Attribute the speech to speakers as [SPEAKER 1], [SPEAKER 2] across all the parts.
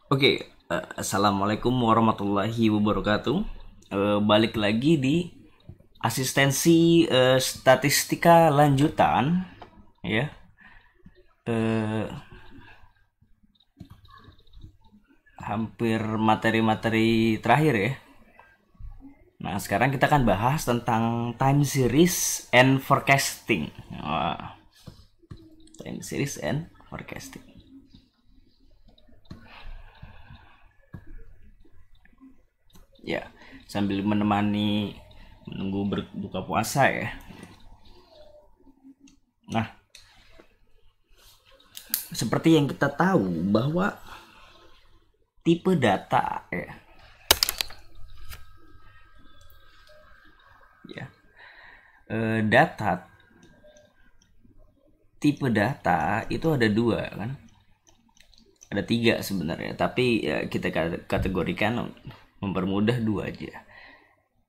[SPEAKER 1] Oke, assalamualaikum warahmatullahi wabarakatuh. Balik lagi di asistensi statistika lanjutan, ya. Eh, Hampir materi-materi terakhir ya. Nah, sekarang kita akan bahas tentang time series and forecasting. Time series and forecasting. Ya, sambil menunggu berbuka puasa ya. Nah, seperti yang kita tahu bahwa tipe data data tipe data itu ada dua kan, ada tiga sebenarnya, tapi ya, kita kategorikan mempermudah dua aja.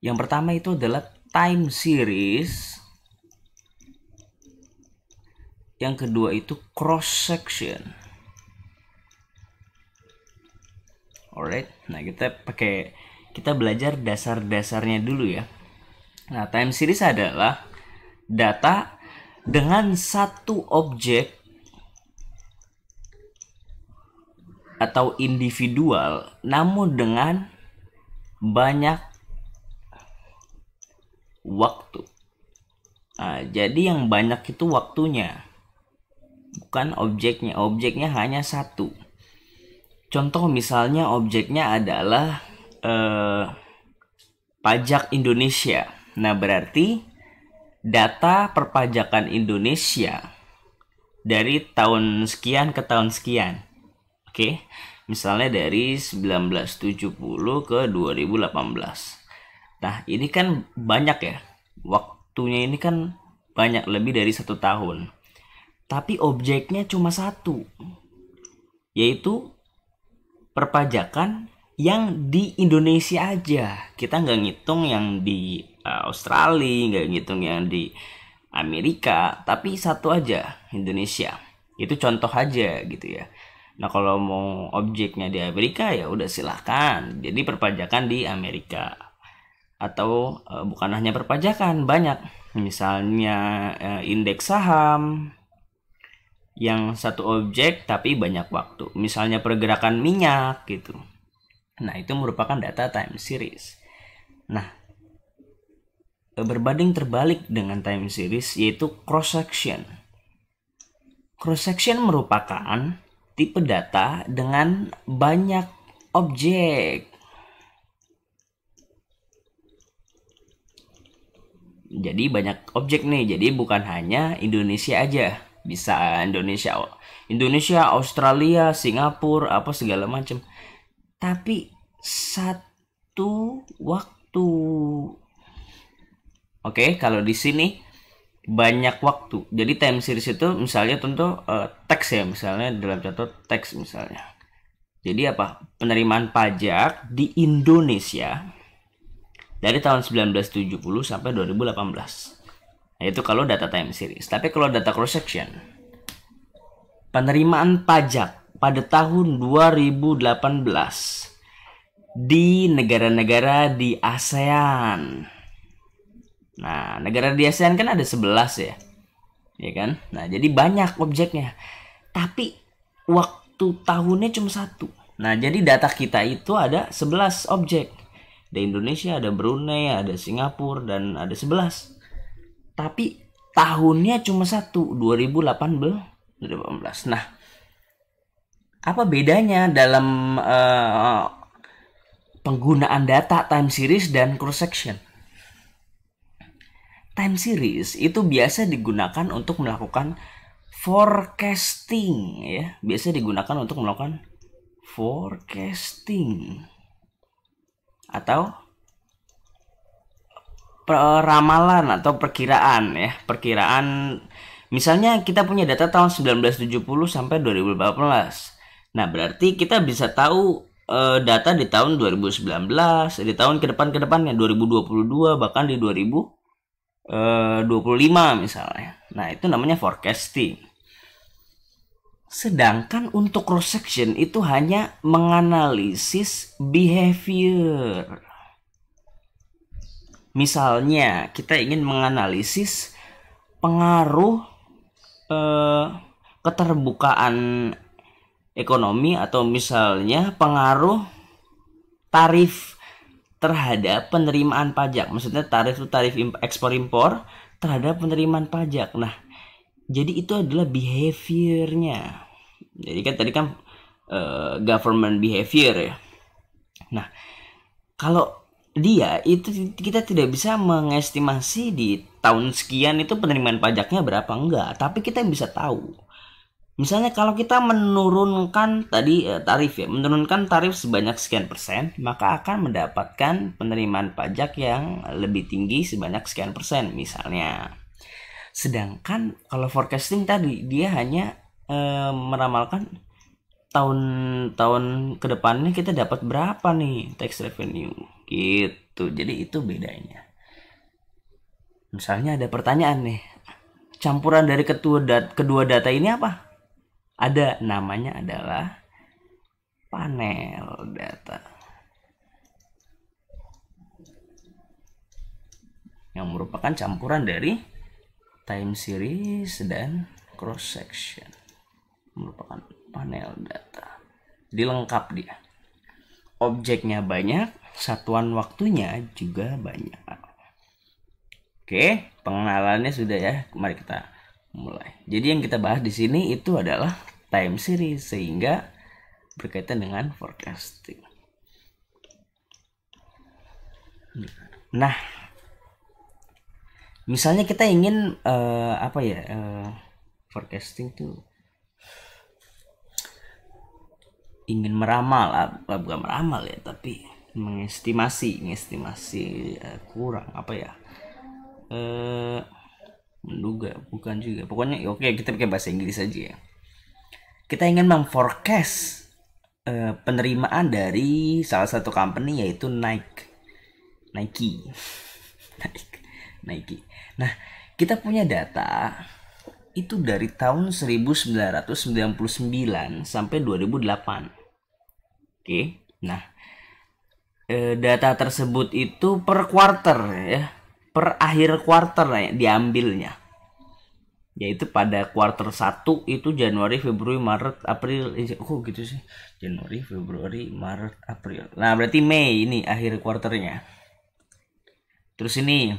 [SPEAKER 1] Yang pertama itu adalah time series, yang kedua itu cross section. Alright, nah kita belajar dasar-dasarnya dulu ya. Nah, time series adalah data dengan satu objek atau individual namun dengan banyak waktu. Nah, jadi yang banyak itu waktunya, bukan objeknya. Objeknya hanya satu. Contoh misalnya objeknya adalah pajak Indonesia. Nah, berarti data perpajakan Indonesia dari tahun sekian ke tahun sekian. Oke. Misalnya dari 1970 ke 2018. Nah, ini kan banyak ya. Waktunya ini kan banyak, lebih dari 1 tahun. Tapi objeknya cuma satu, yaitu perpajakan yang di Indonesia aja. Kita nggak ngitung yang di Australia, nggak ngitung yang di Amerika, tapi satu aja, Indonesia. Itu contoh aja gitu ya. Nah, kalau mau objeknya di Amerika ya udah silahkan. Jadi perpajakan di Amerika. Atau bukan hanya perpajakan, banyak. Misalnya indeks saham, yang satu objek tapi banyak waktu. Misalnya pergerakan minyak gitu. Nah, itu merupakan data time series. Nah, berbanding terbalik dengan time series yaitu cross section. Cross section merupakan tipe data dengan banyak objek. Jadi banyak objek nih. Jadi bukan hanya Indonesia aja. Bisa Indonesia, Australia, Singapura, apa segala macam. Tapi satu waktu. Oke, kalau di sini banyak waktu. Jadi time series itu misalnya contoh teks ya, misalnya dalam contoh teks misalnya. Jadi apa? Penerimaan pajak di Indonesia dari tahun 1970 sampai 2018. Nah, itu kalau data time series. Tapi kalau data cross section, penerimaan pajak pada tahun 2018 di negara-negara di ASEAN. Nah, negara di ASEAN kan ada 11 ya. Ya kan? Nah, jadi banyak objeknya. Tapi waktu tahunnya cuma satu. Nah, jadi data kita itu ada 11 objek. Di Indonesia ada Brunei, ada Singapura, dan ada 11. Tapi tahunnya cuma satu, 2018. Nah, apa bedanya dalam penggunaan data time series dan cross section? Time series itu biasa digunakan untuk melakukan forecasting ya. Biasa digunakan untuk melakukan forecasting atau ramalan atau perkiraan ya. Perkiraan, misalnya kita punya data tahun 1970 sampai 2018. Nah, berarti kita bisa tahu data di tahun 2019, di tahun ke depannya 2022, bahkan di 2025 misalnya. Nah, itu namanya forecasting. Sedangkan untuk cross section itu hanya menganalisis behavior. Misalnya kita ingin menganalisis pengaruh keterbukaan ekonomi, atau misalnya pengaruh tarif terhadap penerimaan pajak. Maksudnya tarif itu tarif ekspor impor terhadap penerimaan pajak. Nah, jadi itu adalah behaviornya. Jadi kan tadi kan government behavior ya. Nah, kalau dia itu kita tidak bisa mengestimasi di tahun sekian itu penerimaan pajaknya berapa, enggak, tapi kita bisa tahu. Misalnya kalau kita menurunkan tadi tarif ya, menurunkan tarif sebanyak sekian persen, maka akan mendapatkan penerimaan pajak yang lebih tinggi sebanyak sekian persen misalnya. Sedangkan kalau forecasting tadi dia hanya meramalkan tahun-tahun kedepannya kita dapat berapa nih tax revenue gitu. Jadi itu bedanya. Misalnya ada pertanyaan nih, campuran dari kedua data ini apa? Ada, namanya adalah panel data yang merupakan campuran dari time series dan cross section, merupakan panel data. Dilengkap dia, objeknya banyak, satuan waktunya juga banyak. Oke, pengenalannya sudah ya. Mari kita mulai. Jadi yang kita bahas di sini itu adalah time series, sehingga berkaitan dengan forecasting. Nah, misalnya kita ingin forecasting tuh ingin meramal, bukan meramal ya, tapi mengestimasi kurang apa ya, menduga bukan juga, pokoknya oke, kita pakai bahasa Inggris aja ya. Kita ingin memforecast penerimaan dari salah satu company, yaitu Nike. Nah, kita punya data itu dari tahun 1999 sampai 2008. Oke. Nah, data tersebut itu per quarter ya, per akhir quarter ya diambilnya, yaitu pada quarter 1 itu Januari, Februari, Maret, April. Gitu sih, Januari, Februari, Maret, April. Nah, berarti Mei ini akhir quarternya. Terus ini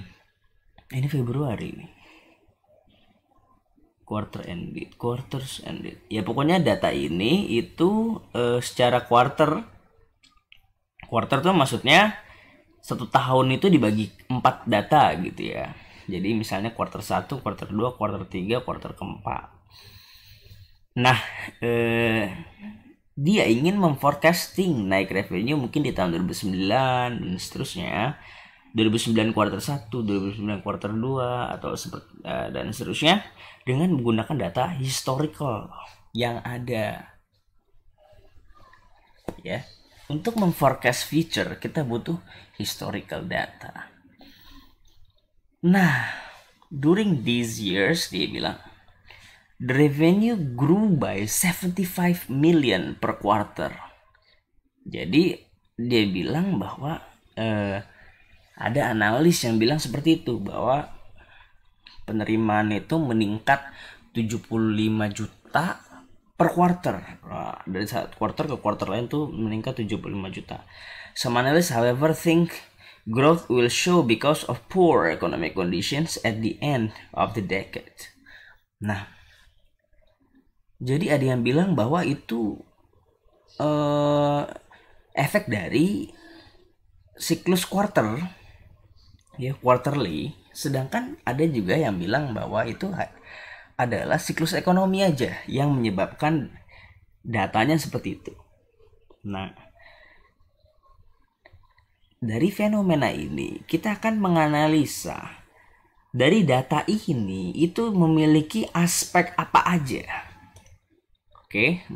[SPEAKER 1] Februari nih, quarters ended. Ya pokoknya data ini itu secara quarter tuh maksudnya satu tahun itu dibagi 4 data gitu ya. Jadi misalnya quarter 1, quarter 2, quarter 3, quarter keempat. Nah, dia ingin memforecasting naik revenue mungkin di tahun 2009 dan seterusnya. 2009 quarter 1, 2009 quarter 2 atau dan seterusnya, dengan menggunakan data historical yang ada. Ya. Untuk memforecast future kita butuh historical data. Nah, during these years dia bilang the revenue grew by 75 million per quarter. Jadi dia bilang bahwa ada analis yang bilang seperti itu, bahwa penerimaan itu meningkat 75 juta per quarter. Nah, dari satu quarter ke quarter lain tuh meningkat 75 juta. Some analysts however think growth will show because of poor economic conditions at the end of the decade. Nah, jadi ada yang bilang bahwa itu efek dari siklus quarter ya, quarterly. Sedangkan ada juga yang bilang bahwa itu adalah siklus ekonomi aja yang menyebabkan datanya seperti itu. Nah, dari fenomena ini kita akan menganalisa dari data ini itu memiliki aspek apa aja. Oke,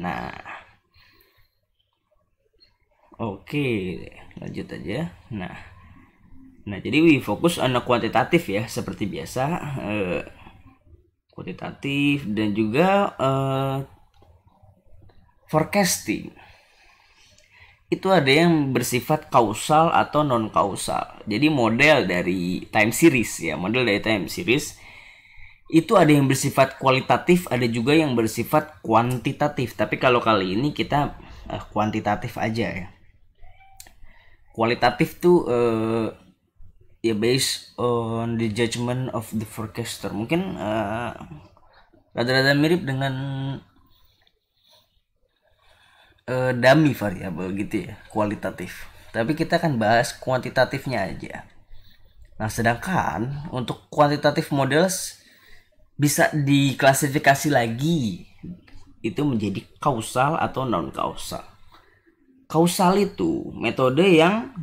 [SPEAKER 1] lanjut aja. Nah, jadi we fokus on kuantitatif ya, seperti biasa, kuantitatif dan juga forecasting itu ada yang bersifat kausal atau non kausal. Jadi model dari time series ya, model dari time series itu ada yang bersifat kualitatif, ada juga yang bersifat kuantitatif. Tapi kalau kali ini kita kuantitatif aja ya. Kualitatif tuh ya based on the judgment of the forecaster. Mungkin rada-rada mirip dengan dummy variable gitu ya, kualitatif. Tapi kita akan bahas kuantitatifnya aja. Nah, sedangkan untuk quantitative models bisa diklasifikasi lagi itu menjadi kausal atau non kausal. Kausal itu metode yang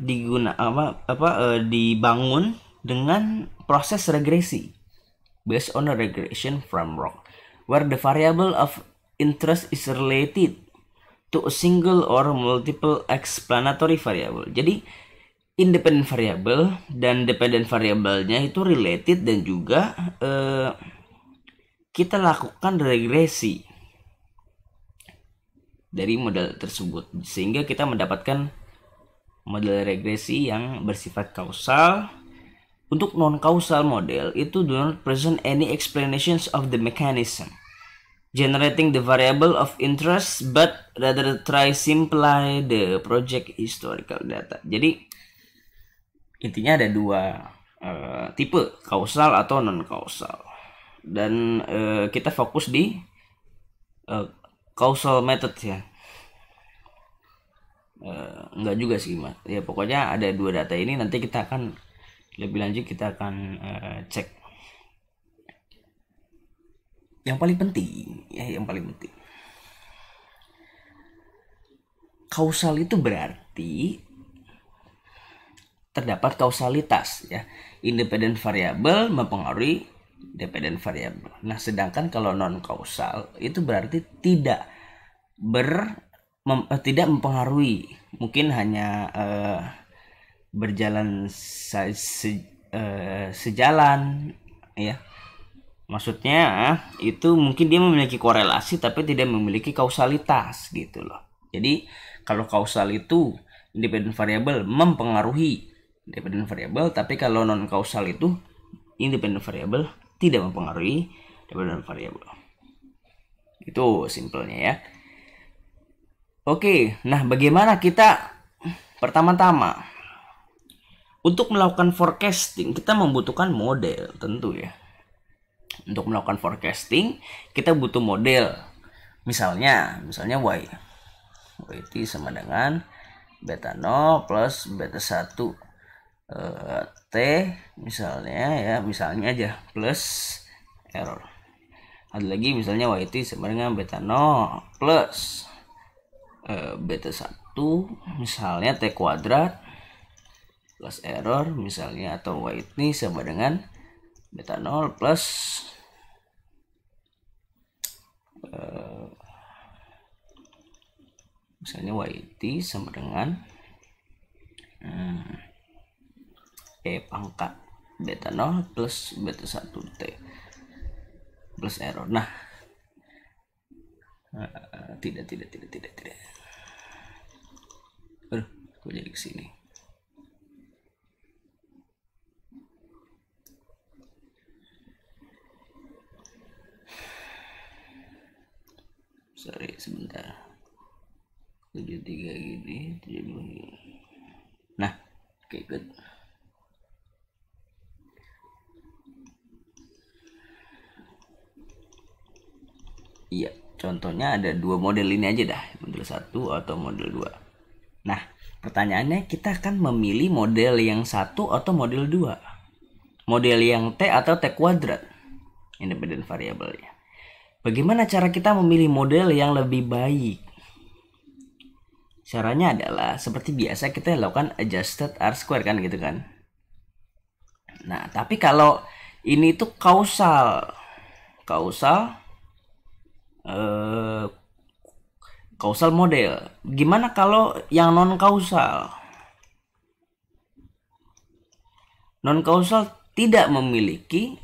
[SPEAKER 1] dibangun dengan proses regresi based on a regression framework where the variable of interest is related to a single or multiple explanatory variable. Jadi independent variable dan dependent variable-nya itu related dan juga kita lakukan regresi dari model tersebut sehingga kita mendapatkan model regresi yang bersifat kausal. Untuk non kausal model itu do not present any explanations of the mechanism generating the variable of interest, but rather try simplify the project historical data. Jadi intinya ada dua tipe, kausal atau non kausal, dan kita fokus di causal method ya. Enggak juga sih mas, ya pokoknya ada dua data ini, nanti kita akan lebih lanjut, kita akan cek. Yang paling penting, kausal itu berarti terdapat kausalitas ya, independent variable mempengaruhi dependent variable. Nah, sedangkan kalau non kausal itu berarti tidak mempengaruhi, mungkin hanya berjalan sejalan ya. Maksudnya itu mungkin dia memiliki korelasi tapi tidak memiliki kausalitas gitu loh. Jadi kalau kausal itu independent variable mempengaruhi dependent variable, tapi kalau non kausal itu independent variable tidak mempengaruhi dependent variable. Itu simpelnya ya. Oke, nah bagaimana kita pertama-tama untuk melakukan forecasting kita membutuhkan model tentu ya. Untuk melakukan forecasting kita butuh model. Misalnya YT sama dengan beta 0 plus beta 1 T misalnya aja plus error. Ada lagi misalnya YT sama dengan beta 0 plus beta 1 misalnya T kuadrat plus error misalnya, atau YT sama dengan beta 0 plus misalnya YT sama dengan pangkat beta 0 plus beta 1 T plus error. Nah, tidak. Kok jadi kesini? Sorry, sebentar. 73 gini, 72 gini. Nah, oke, good. Iya, contohnya ada dua model ini aja dah, model 1 atau model 2. Nah, pertanyaannya kita akan memilih model yang 1 atau model 2. Model yang T atau T kuadrat, independent variable-nya. Bagaimana cara kita memilih model yang lebih baik? Caranya adalah seperti biasa kita lakukan adjusted R-square kan gitu kan. Nah, tapi kalau ini tuh kausal model. Gimana kalau yang non kausal? Non kausal tidak memiliki,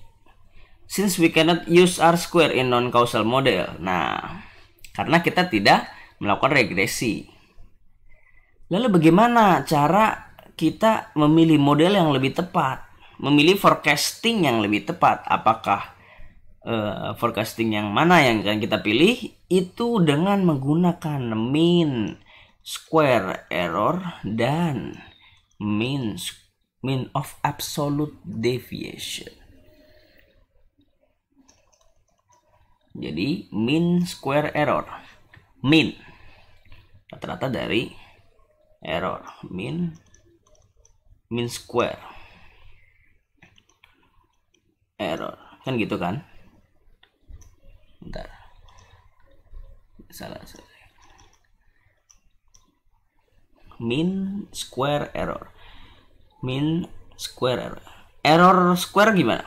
[SPEAKER 1] since we cannot use R-square in non-causal model. Nah, karena kita tidak melakukan regresi. Lalu bagaimana cara kita memilih model yang lebih tepat, memilih forecasting yang lebih tepat? Apakah forecasting yang mana yang akan kita pilih? Itu dengan menggunakan mean square error dan mean of absolute deviation. Jadi mean square error, mean rata-rata dari error, mean square error, kan gitu kan? Bentar, salah. Mean square error, error square gimana?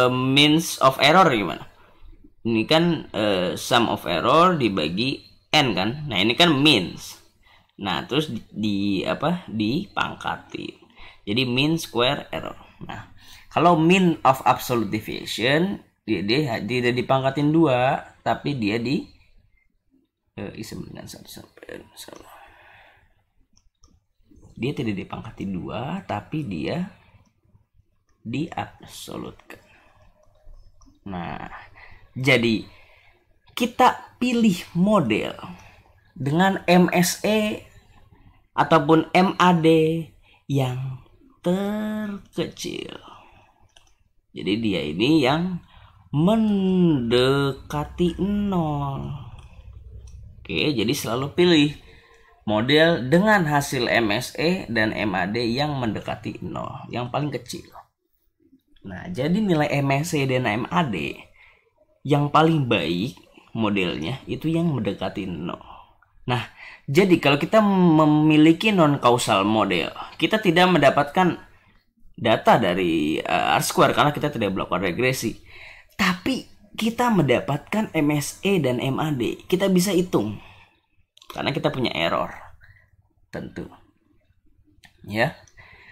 [SPEAKER 1] Means of error gimana? Ini kan sum of error dibagi n kan. Nah, ini kan means. Nah, terus dipangkatin. Jadi mean square error. Nah, kalau mean of absolute deviation dia tidak dipangkatin 2, tapi dia isi dengan 1 sampai salah. Dia tidak dipangkatin 2, tapi dia diabsolutkan. Nah, jadi kita pilih model dengan MSE ataupun MAD yang terkecil. Jadi dia ini yang mendekati 0. Oke, jadi selalu pilih model dengan hasil MSE dan MAD yang mendekati 0, yang paling kecil. Nah, jadi nilai MSE dan MAD yang paling baik modelnya itu yang mendekati 0. Nah, jadi kalau kita memiliki non-causal model, kita tidak mendapatkan data dari R-square karena kita tidak melakukan regresi. Tapi kita mendapatkan MSE dan MAD. Kita bisa hitung karena kita punya error. Tentu. Ya.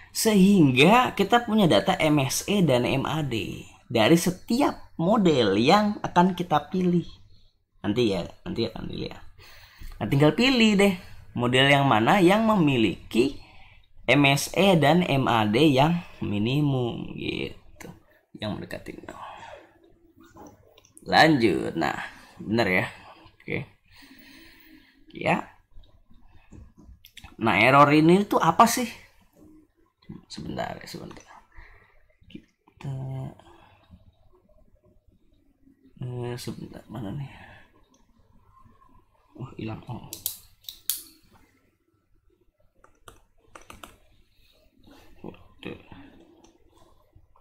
[SPEAKER 1] Sehingga kita punya data MSE dan MAD dari setiap model yang akan kita pilih. Nanti akan dilihat. Nah, tinggal pilih deh model yang mana yang memiliki MSE dan MAD yang minimum gitu, yang mendekati 0. Lanjut. Nah, bener ya. Oke. Ya. Nah, error ini tuh apa sih? Sebentar. Kita sebentar, mana nih? Oh, hilang. Oh.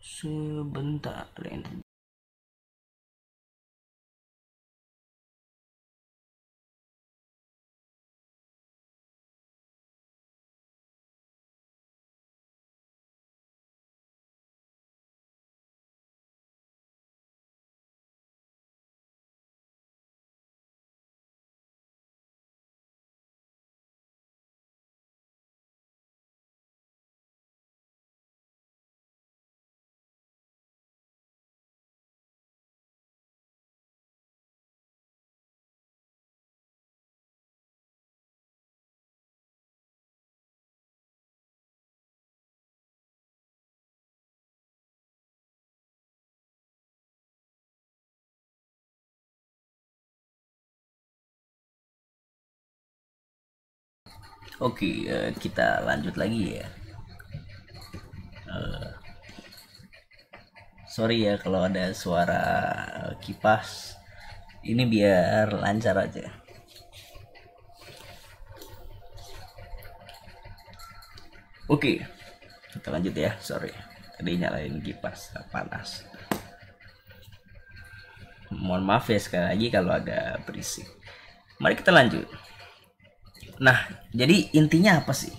[SPEAKER 1] Sebentar. Oke, kita lanjut lagi ya. Sorry ya kalau ada suara kipas. Ini biar lancar aja. Oke, kita lanjut ya. Sorry, tadi nyalain kipas panas. Mohon maaf ya sekali lagi kalau ada berisik. Mari kita lanjut. Nah, jadi intinya apa sih?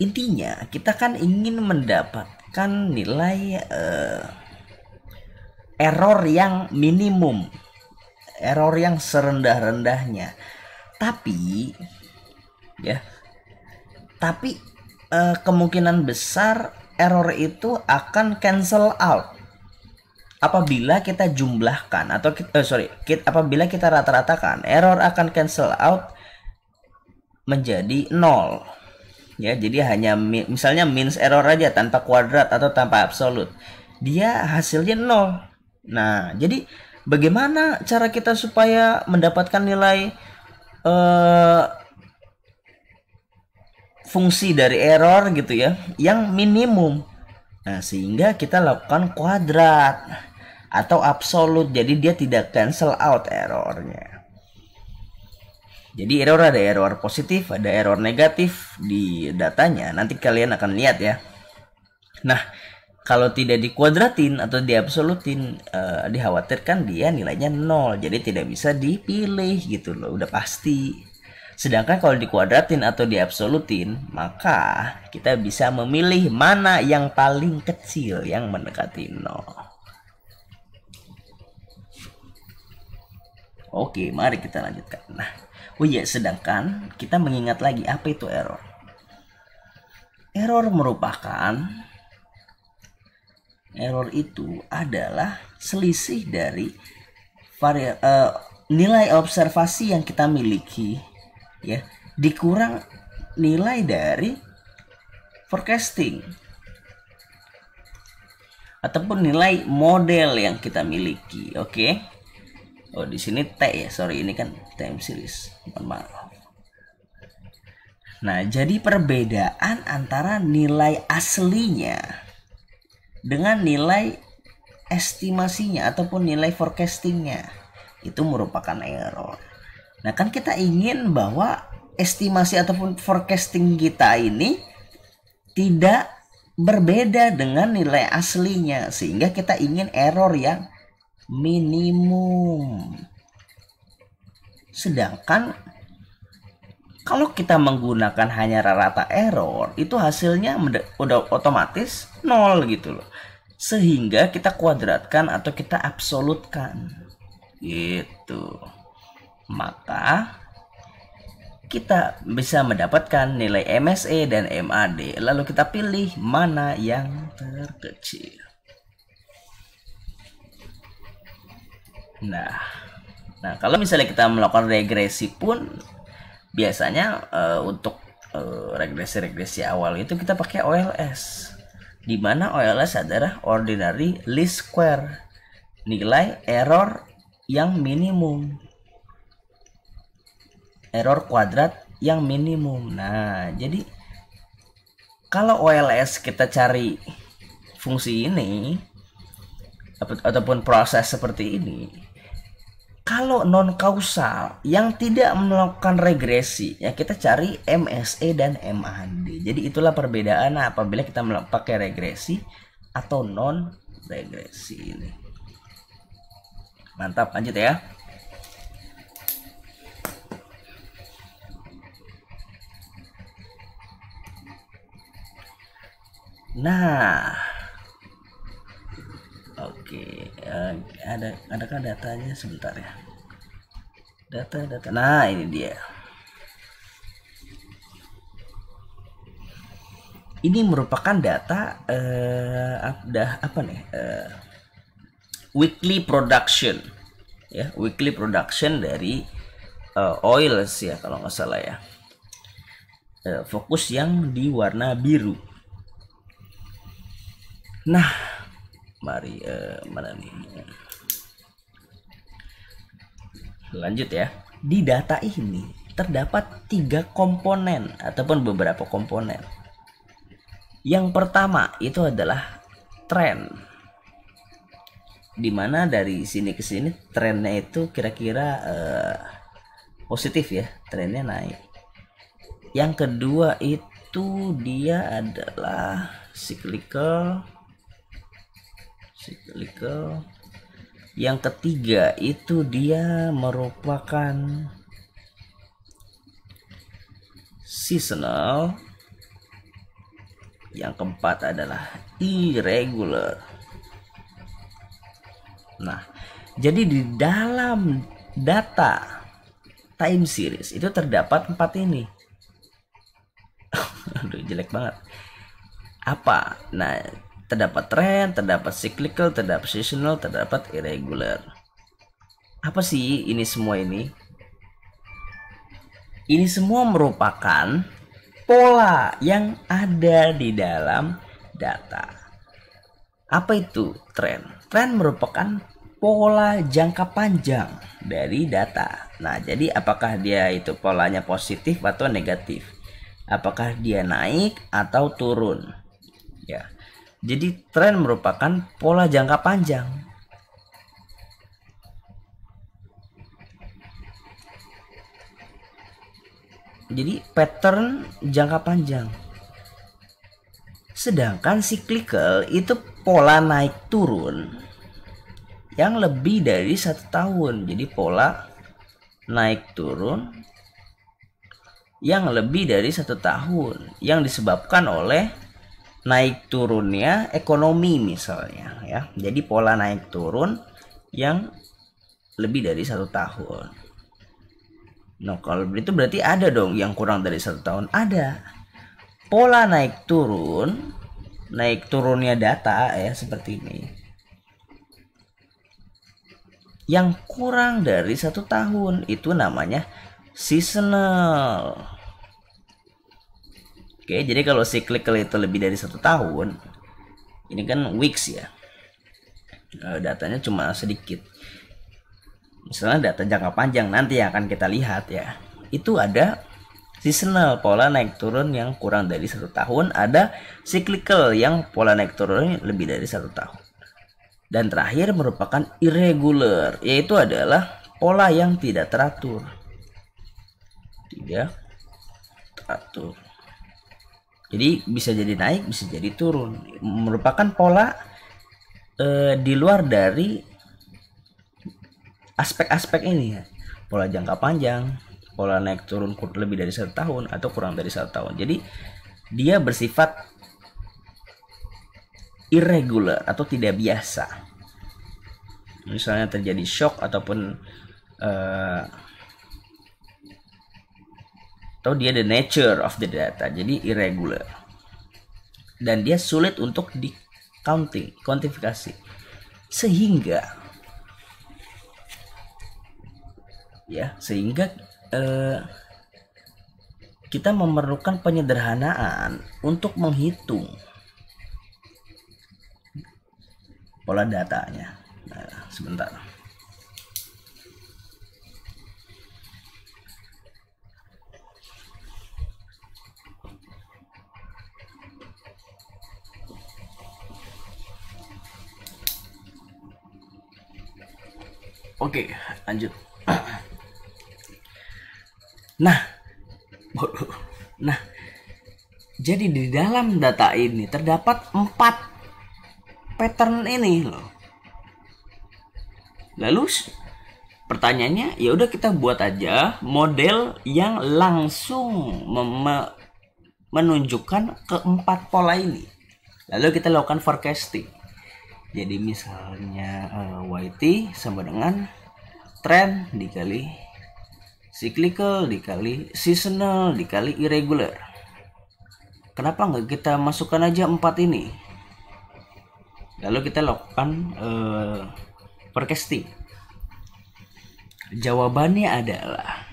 [SPEAKER 1] Intinya kita kan ingin mendapatkan nilai error yang minimum, error yang serendah-rendahnya. Tapi kemungkinan besar error itu akan cancel out. Apabila kita jumlahkan atau apabila kita rata-ratakan, error akan cancel out menjadi 0. Ya, jadi hanya misalnya means error aja tanpa kuadrat atau tanpa absolut. Dia hasilnya 0. Nah, jadi bagaimana cara kita supaya mendapatkan nilai fungsi dari error gitu ya yang minimum? Nah, sehingga kita lakukan kuadrat atau absolut, jadi dia tidak cancel out errornya. Jadi error ada error positif, ada error negatif di datanya. Nanti kalian akan lihat ya. Nah, kalau tidak dikuadratin atau diabsolutin, dikhawatirkan dia nilainya 0. Jadi tidak bisa dipilih gitu loh, udah pasti. Sedangkan kalau dikuadratin atau diabsolutin, maka kita bisa memilih mana yang paling kecil yang mendekati 0. Oke, mari kita lanjutkan. Nah, oh iya, sedangkan kita mengingat lagi apa itu error. Error itu adalah selisih dari nilai observasi yang kita miliki ya dikurang nilai dari forecasting ataupun nilai model yang kita miliki. Oke. Oh, di sini T ya, sorry, ini kan time series, mohon maaf. Nah, jadi perbedaan antara nilai aslinya dengan nilai estimasinya ataupun nilai forecastingnya itu merupakan error. Nah, kan kita ingin bahwa estimasi ataupun forecasting kita ini tidak berbeda dengan nilai aslinya, sehingga kita ingin error yang minimum. Sedangkan kalau kita menggunakan hanya rata error, itu hasilnya udah otomatis 0 gitu loh. Sehingga kita kuadratkan atau kita absolutkan gitu. Maka kita bisa mendapatkan nilai MSE dan MAD. Lalu kita pilih mana yang terkecil. Nah, kalau misalnya kita melakukan regresi pun biasanya untuk regresi awal itu kita pakai OLS, di mana OLS adalah ordinary least square, nilai error yang minimum, error kuadrat yang minimum. Nah, jadi kalau OLS kita cari fungsi ini ataupun proses seperti ini, kalau non kausal yang tidak melakukan regresi, ya kita cari MSE dan MAD. Jadi itulah perbedaan apabila kita pakai regresi atau non regresi ini. Mantap, lanjut ya. Nah, oke, adakah datanya? Sebentar ya. Data. Nah, ini dia. Ini merupakan data weekly production ya, weekly production dari oils ya kalau nggak salah ya. Fokus yang di warna biru. Nah, mari mana nih? Lanjut ya. Di data ini terdapat 3 komponen ataupun beberapa komponen. Yang pertama itu adalah tren, dimana dari sini ke sini trennya itu kira-kira positif ya, trennya naik. Yang kedua itu dia adalah cyclical. Yang ketiga itu dia merupakan seasonal. Yang keempat adalah irregular. Nah, jadi di dalam data time series itu terdapat 4 ini. Aduh, jelek banget. Apa? Nah, terdapat trend, terdapat cyclical, terdapat seasonal, terdapat irregular. Apa sih ini semua ini? Ini semua merupakan pola yang ada di dalam data. Apa itu tren? Tren merupakan pola jangka panjang dari data. Nah, jadi apakah dia itu polanya positif atau negatif? Apakah dia naik atau turun? Ya. Jadi tren merupakan pola jangka panjang. Jadi pattern jangka panjang. Sedangkan cyclical itu pola naik turun yang lebih dari 1 tahun. Jadi pola naik turun yang lebih dari 1 tahun yang disebabkan oleh naik turunnya ekonomi misalnya ya. Jadi pola naik turun yang lebih dari 1 tahun. Nah, kalau begitu berarti ada dong yang kurang dari 1 tahun. Ada. Pola naik turunnya data ya seperti ini. Yang kurang dari 1 tahun itu namanya seasonal. Oke, jadi kalau cyclical itu lebih dari 1 tahun, ini kan weeks ya, datanya cuma sedikit. Misalnya data jangka panjang nanti yang akan kita lihat ya, itu ada seasonal, pola naik turun yang kurang dari 1 tahun, ada cyclical yang pola naik turun lebih dari 1 tahun. Dan terakhir merupakan irregular, yaitu adalah pola yang tidak teratur. Tidak teratur. Jadi bisa jadi naik, bisa jadi turun. Merupakan pola di luar dari aspek-aspek ini ya. Pola jangka panjang, pola naik turun lebih dari 1 tahun atau kurang dari 1 tahun. Jadi dia bersifat irregular atau tidak biasa. Misalnya terjadi shock ataupun atau dia the nature of the data, jadi irregular dan dia sulit untuk di kuantifikasi, sehingga kita memerlukan penyederhanaan untuk menghitung pola datanya. Nah, sebentar. Oke, lanjut. Nah, jadi di dalam data ini terdapat 4 pattern ini loh. Lalu pertanyaannya, ya udah kita buat aja model yang langsung menunjukkan keempat pola ini. Lalu kita lakukan forecasting. Jadi misalnya YT sama dengan trend dikali cyclical dikali seasonal dikali irregular. Kenapa nggak kita masukkan aja 4 ini? Lalu kita lakukan forecasting. Jawabannya adalah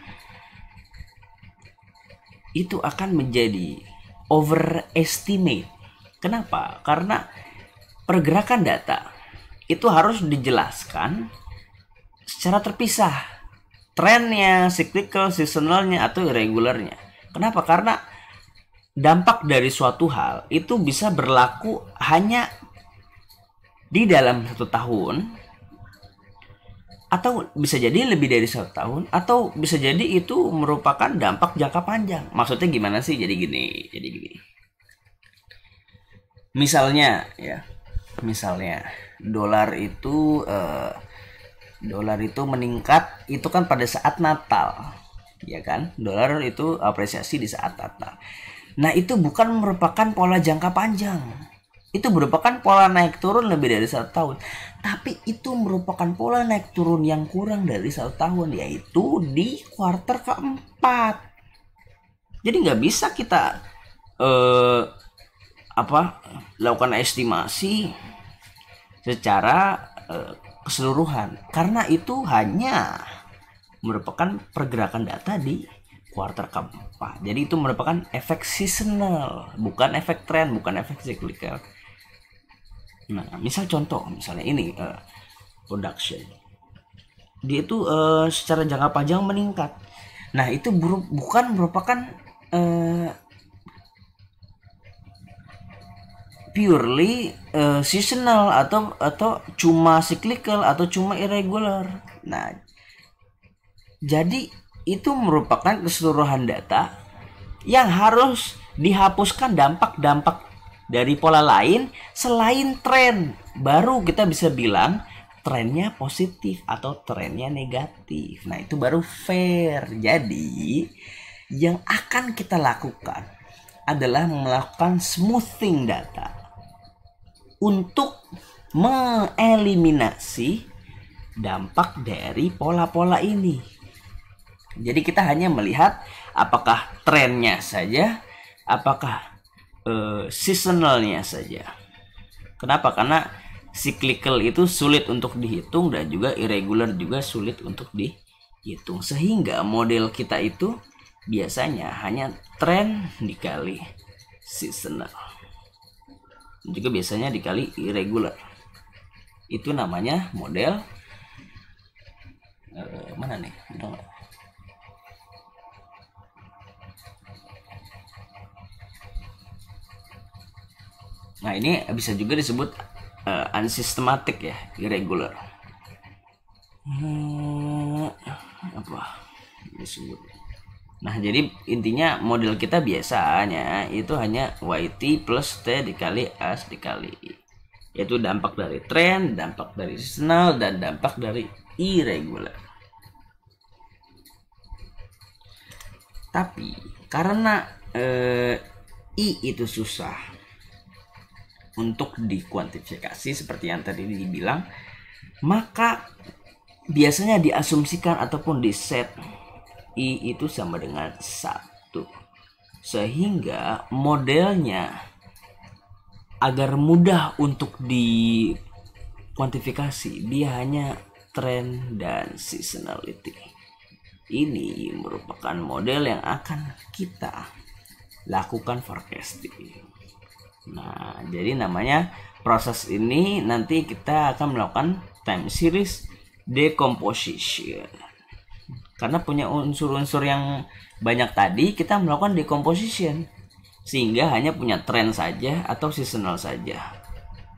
[SPEAKER 1] itu akan menjadi overestimate. Kenapa? Karena pergerakan data itu harus dijelaskan secara terpisah, trennya, cyclical, seasonalnya, atau irregularnya. Kenapa? Karena dampak dari suatu hal itu bisa berlaku hanya di dalam 1 tahun, atau bisa jadi lebih dari 1 tahun, atau bisa jadi itu merupakan dampak jangka panjang. Maksudnya gimana sih? Jadi gini. Misalnya dolar itu meningkat itu kan pada saat Natal, ya kan? Dolar itu apresiasi di saat Natal. Nah, itu bukan merupakan pola jangka panjang. Itu merupakan pola naik turun lebih dari 1 tahun. Tapi itu merupakan pola naik turun yang kurang dari 1 tahun, yaitu di kuartal keempat. Jadi nggak bisa kita lakukan estimasi secara keseluruhan, karena itu hanya merupakan pergerakan data di kuartal keempat. Jadi itu merupakan efek seasonal, bukan efek tren, bukan efek cyclical. Nah, misalnya ini production, dia itu secara jangka panjang meningkat. Nah, itu bukan merupakan purely seasonal atau cuma cyclical atau cuma irregular. Nah, jadi itu merupakan keseluruhan data yang harus dihapuskan dampak-dampak dari pola lain selain tren. Baru kita bisa bilang trennya positif atau trennya negatif. Nah, itu baru fair. Jadi yang akan kita lakukan adalah melakukan smoothing data untuk mengeliminasi dampak dari pola-pola ini. Jadi kita hanya melihat apakah trennya saja, apakah seasonalnya saja. Kenapa? Karena cyclical itu sulit untuk dihitung dan juga irregular juga sulit untuk dihitung. Sehingga model kita itu biasanya hanya tren dikali seasonal, juga biasanya dikali irregular. Itu namanya model mana nih? Nah, ini bisa juga disebut unsystematic ya, irregular. Apa disebut? Nah, jadi intinya model kita biasanya itu hanya YT plus T dikali S dikali I. Yaitu dampak dari tren, dampak dari seasonal, dan dampak dari irregular. Tapi karena I itu susah untuk dikuantifikasi seperti yang tadi dibilang, maka biasanya diasumsikan ataupun diset I itu sama dengan 1, sehingga modelnya agar mudah untuk dikuantifikasi dia hanya trend dan seasonality. Ini merupakan model yang akan kita lakukan forecasting. Nah, jadi namanya proses ini nanti kita akan melakukan time series decomposition. Karena punya unsur-unsur yang banyak tadi, kita melakukan decomposition sehingga hanya punya tren saja atau seasonal saja.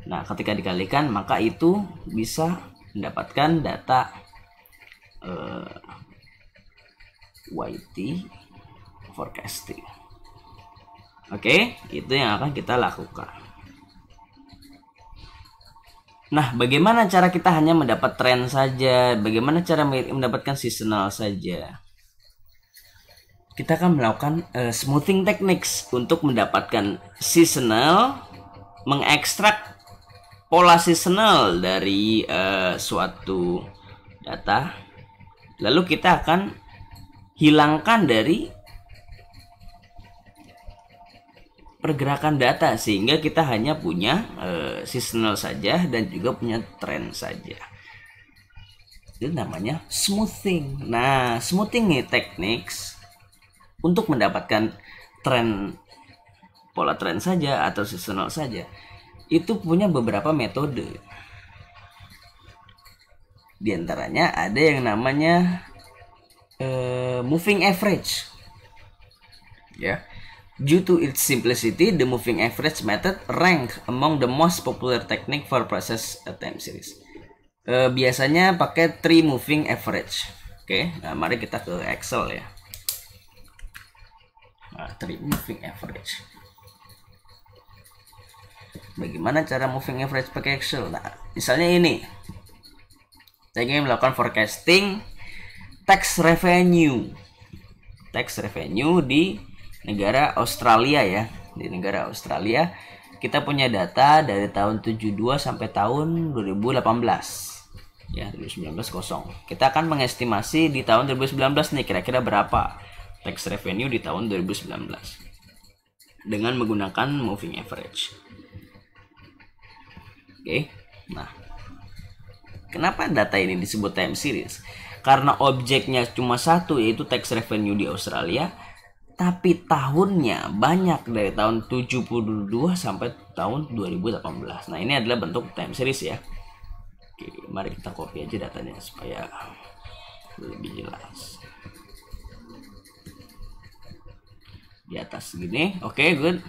[SPEAKER 1] Nah, ketika dikalikan maka itu bisa mendapatkan data YT forecasting. Oke, itu yang akan kita lakukan. Nah, bagaimana cara kita hanya mendapat tren saja? Bagaimana cara mendapatkan seasonal saja? Kita akan melakukan smoothing techniques untuk mendapatkan seasonal, mengekstrak pola seasonal dari suatu data. Lalu kita akan hilangkan dari pergerakan data sehingga kita hanya punya seasonal saja dan juga punya tren saja. Itu namanya smoothing. Nah, smoothing techniques untuk mendapatkan tren, pola tren saja atau seasonal saja, itu punya beberapa metode. Di antaranya ada yang namanya moving average. Ya. Due to its simplicity, the moving average method rank among the most popular technique for process time series. Biasanya pakai 3 moving average. Oke, nah mari kita ke Excel ya. Nah, 3 moving average. Bagaimana cara moving average pakai Excel? Nah, misalnya ini. Saya ingin melakukan forecasting tax revenue. Tax revenue di negara Australia ya. Di negara Australia kita punya data dari tahun 72 sampai tahun 2018. Ya, 2019 kosong. Kita akan mengestimasi di tahun 2019 nih kira-kira berapa tax revenue di tahun 2019. dengan menggunakan moving average. Oke. Nah, kenapa data ini disebut time series? Karena objeknya cuma satu, yaitu tax revenue di Australia, tapi tahunnya banyak dari tahun 72 sampai tahun 2018. Nah, ini adalah bentuk time series ya. Oke, mari kita copy aja datanya supaya lebih jelas. Di atas gini. Oke, good.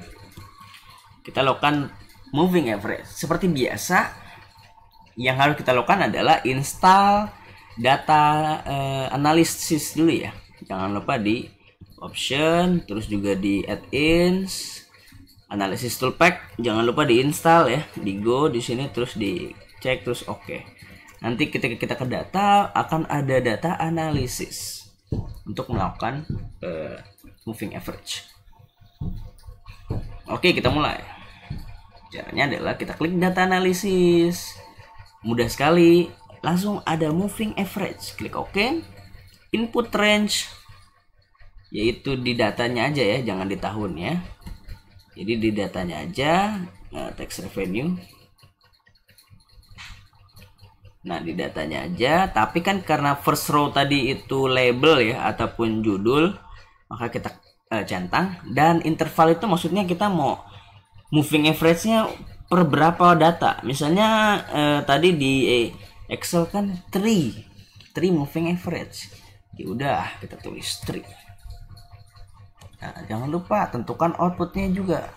[SPEAKER 1] Kita lakukan moving average. Seperti biasa, yang harus kita lakukan adalah install data analysis dulu ya. Jangan lupa di option, terus juga di add-ins, analysis toolpack, jangan lupa diinstal ya. Di go di sini, terus dicek, terus oke. Nanti ketika kita ke data akan ada data analysis untuk melakukan moving average. Oke, kita mulai. Caranya adalah kita klik data analysis. Mudah sekali, langsung ada moving average. Klik OK. Input range, yaitu di datanya aja ya, jangan di tahun ya. Jadi di datanya aja, tax revenue. Nah, di datanya aja, tapi kan karena first row tadi itu label ya ataupun judul, maka kita centang. Dan interval itu maksudnya kita mau moving average-nya per berapa data. Misalnya tadi di Excel kan 3 moving average. Ya udah, kita tulis 3. Nah, jangan lupa tentukan outputnya juga.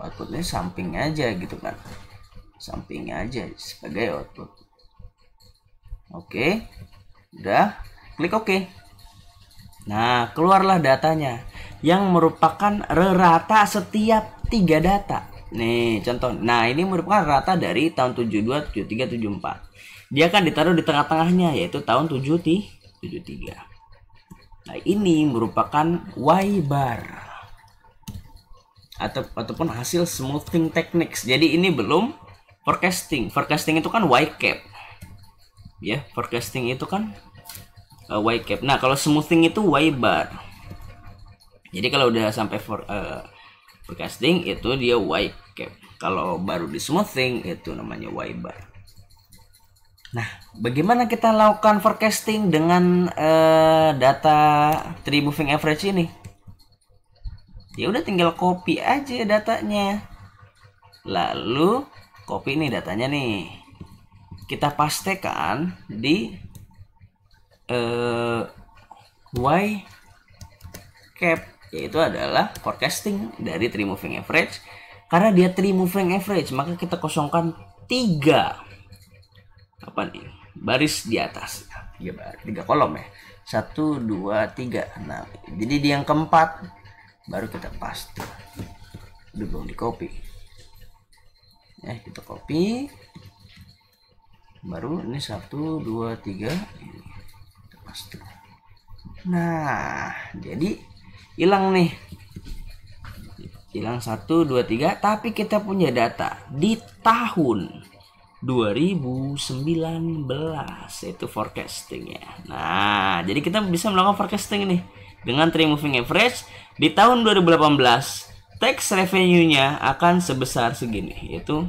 [SPEAKER 1] Outputnya samping aja gitu kan. Samping aja sebagai output. Oke. Udah, klik OK. Nah, keluarlah datanya yang merupakan rata setiap 3 data. Nih, contoh. Nah, ini merupakan rata dari tahun 72, 73, 74. Dia akan ditaruh di tengah-tengahnya, yaitu tahun 73. Nah, ini merupakan Y bar ataupun hasil smoothing techniques. Jadi ini belum forecasting. Forecasting itu kan Y cap. Ya, forecasting itu kan Y cap. Nah, kalau smoothing itu Y bar. Jadi kalau udah sampai forecasting itu dia Y cap. Kalau baru di smoothing itu namanya Y bar. Nah, bagaimana kita lakukan forecasting dengan data 3 moving average ini? Ya udah, tinggal copy aja datanya. Lalu copy nih datanya nih. Kita pastekan di Y cap, yaitu adalah forecasting dari 3 moving average. Karena dia 3 moving average, maka kita kosongkan 3 baris di atas. 3 kolom ya. 1, 2, 3. Nah, jadi di yang keempat baru kita paste. Belum di copy. Ya, kita copy. Baru ini 1, 2, 3. Ini kita paste. Nah, jadi hilang nih. Hilang 1, 2, 3, tapi kita punya data di tahun 2019, itu forecastingnya. Nah, jadi kita bisa melakukan forecasting ini dengan 3 moving average. Di tahun 2018 tax revenue-nya akan sebesar segini, yaitu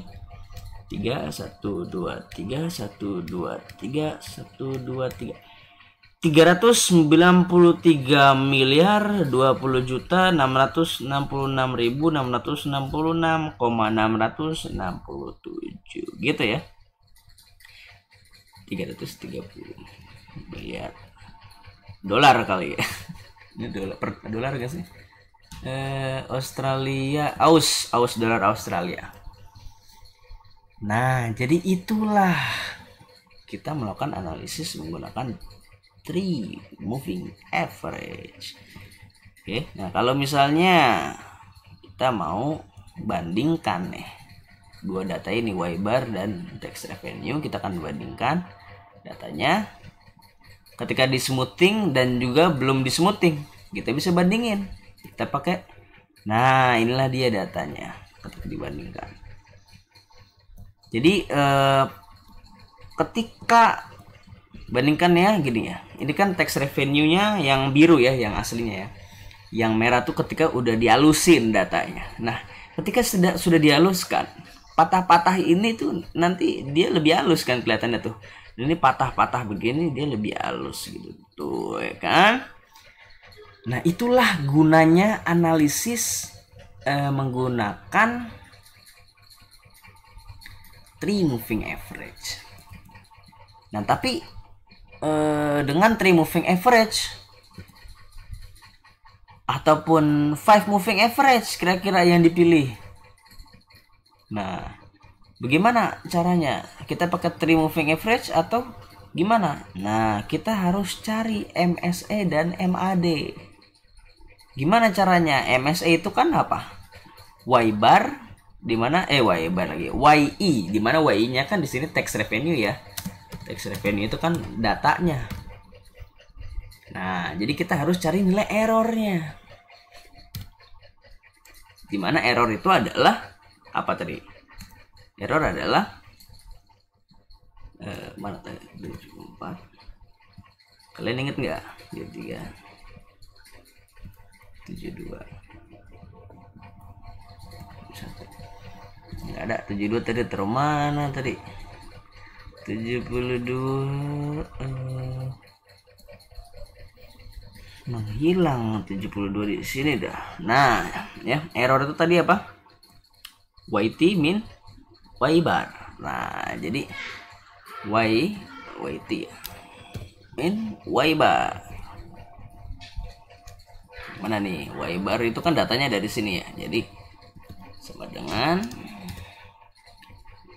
[SPEAKER 1] 3, 1, 2, 3, 1, 2, 3, 1, 2, 3, 393 miliar 20 juta 666.666,667 gitu ya. 330 miliar dolar kali ya. Ini dolar gak sih? Australia, aus dolar Australia. Nah, jadi itulah kita melakukan analisis menggunakan 3 moving average. Oke, nah kalau misalnya kita mau bandingkan nih dua data ini, Y bar dan tax revenue, kita akan bandingkan datanya ketika di smoothing dan juga belum di smoothing. Kita bisa bandingin. Kita pakai, nah inilah dia datanya ketika dibandingkan. Jadi ketika bandingkan ya gini ya, ini kan tax revenue-nya yang biru ya, yang aslinya ya. Yang merah tuh ketika udah dihalusin datanya. Nah, ketika sudah dihaluskan, patah-patah ini tuh nanti dia lebih halus kan kelihatannya tuh. Ini patah-patah begini dia lebih halus gitu tuh, ya kan? Nah, itulah gunanya analisis menggunakan tree moving average. Nah, tapi dengan tree moving average ataupun 5 moving average kira-kira yang dipilih. Nah, bagaimana caranya? Kita pakai tree moving average atau gimana? Nah, kita harus cari MSE dan MAD. Gimana caranya? MSE itu kan apa? Y bar di mana Y bar lagi. YI di mana YI-nya kan di sini tax revenue ya. Tax revenue itu kan datanya. Nah, jadi kita harus cari nilai errornya. Dimana error itu adalah apa tadi? Error adalah mana tadi? 74. Kalian inget nggak? 73, 72. Nggak ada 72 tadi, terus mana tadi? 72 menghilang 72 di sini dah. Nah, ya, error itu tadi apa? YT min Y bar. Nah, jadi YT min Y bar. Mana nih? Y bar itu kan datanya dari sini ya. Jadi sama dengan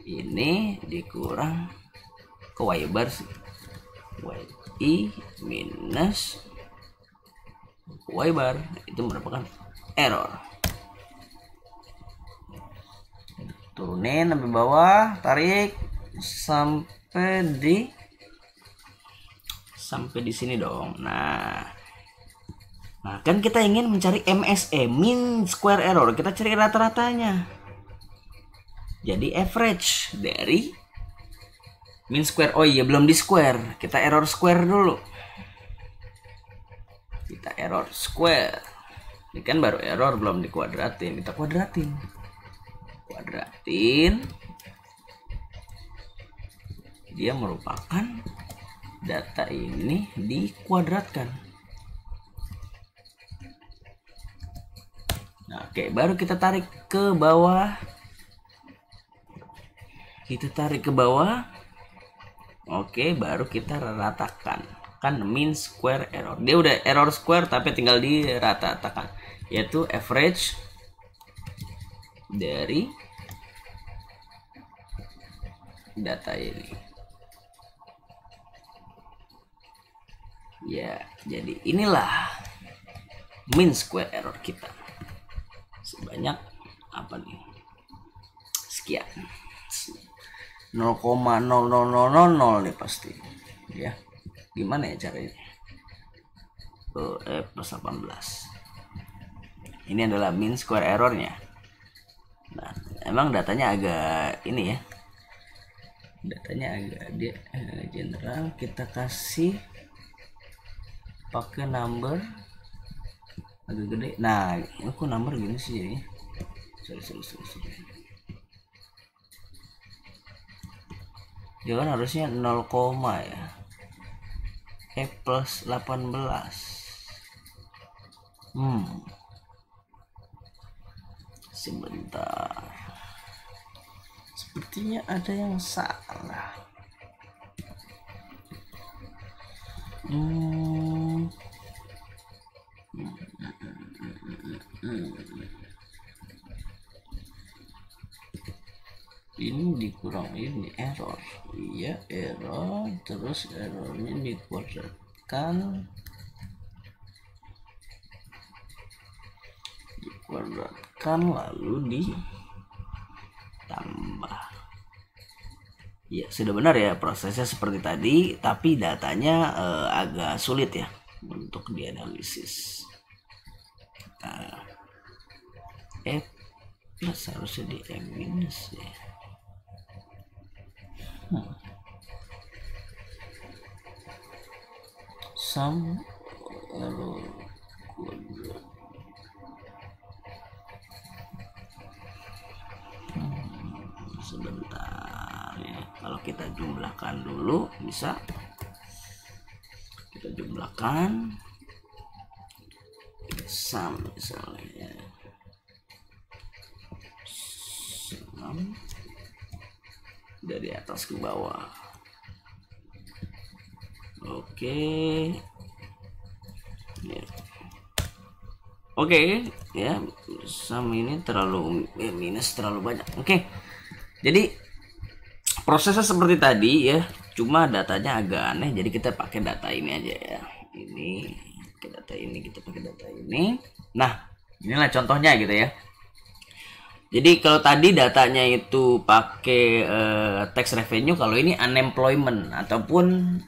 [SPEAKER 1] ini dikurang ke Y bar sih. YI minus Y bar itu merupakan error. Turunin sampai bawah, tarik sampai di sini dong. Nah, kan kita ingin mencari MSE, mean square error. Kita cari rata-ratanya. Jadi average dari mean square. Oh iya, belum di square. Kita error square dulu. Kita error square. Ini kan baru error, belum dikuadratin. Kita kuadratin. Dia merupakan data ini dikuadratkan. Nah, oke, baru kita tarik ke bawah. Oke, baru kita ratakan. Kan mean square error. Dia udah error square tapi tinggal diratakan, yaitu average dari data ini. Ya, jadi inilah mean square error kita. Sebanyak apa nih? Sekian. 0,00000 nih pasti. Ya. Gimana ya caranya? Plus 18. Ini adalah mean square errornya. Nah, emang datanya agak ini ya. Datanya agak general. Kita kasih pakai number agak gede. Nah, aku number gini sih ya. Sorry. Dia kan harusnya 0, ya. Plus 18. Sebentar. Sepertinya ada yang salah. Ini dikurang ini error. Iya, error, terus errornya dikuadratkan lalu ditambah. Ya, sudah benar ya, prosesnya seperti tadi, tapi datanya agak sulit ya untuk dianalisis. Plus harusnya di M minus ya. Sum error kuadrat kita jumlahkan dulu, bisa kita jumlahkan sum misalnya, sum dari atas ke bawah. Oke ya. Oke ya, sum ini terlalu minus terlalu banyak. Oke, jadi prosesnya seperti tadi ya, cuma datanya agak aneh, jadi kita pakai data ini aja ya. Ini data ini, kita pakai data ini. Nah, inilah contohnya gitu ya. Jadi kalau tadi datanya itu pakai tax revenue, kalau ini unemployment ataupun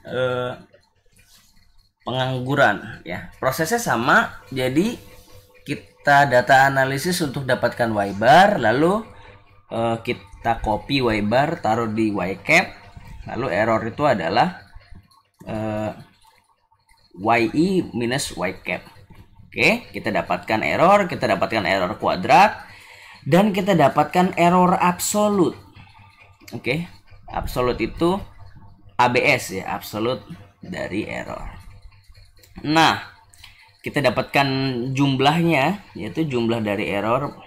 [SPEAKER 1] pengangguran ya. Prosesnya sama, jadi kita data analisis untuk dapatkan Y bar, lalu kita copy Y bar taruh di Y cap, lalu error itu adalah YI minus Y cap. Oke, kita dapatkan error kuadrat, dan kita dapatkan error absolut. Oke, absolut itu ABS ya, absolut dari error. Nah, kita dapatkan jumlahnya, yaitu jumlah dari error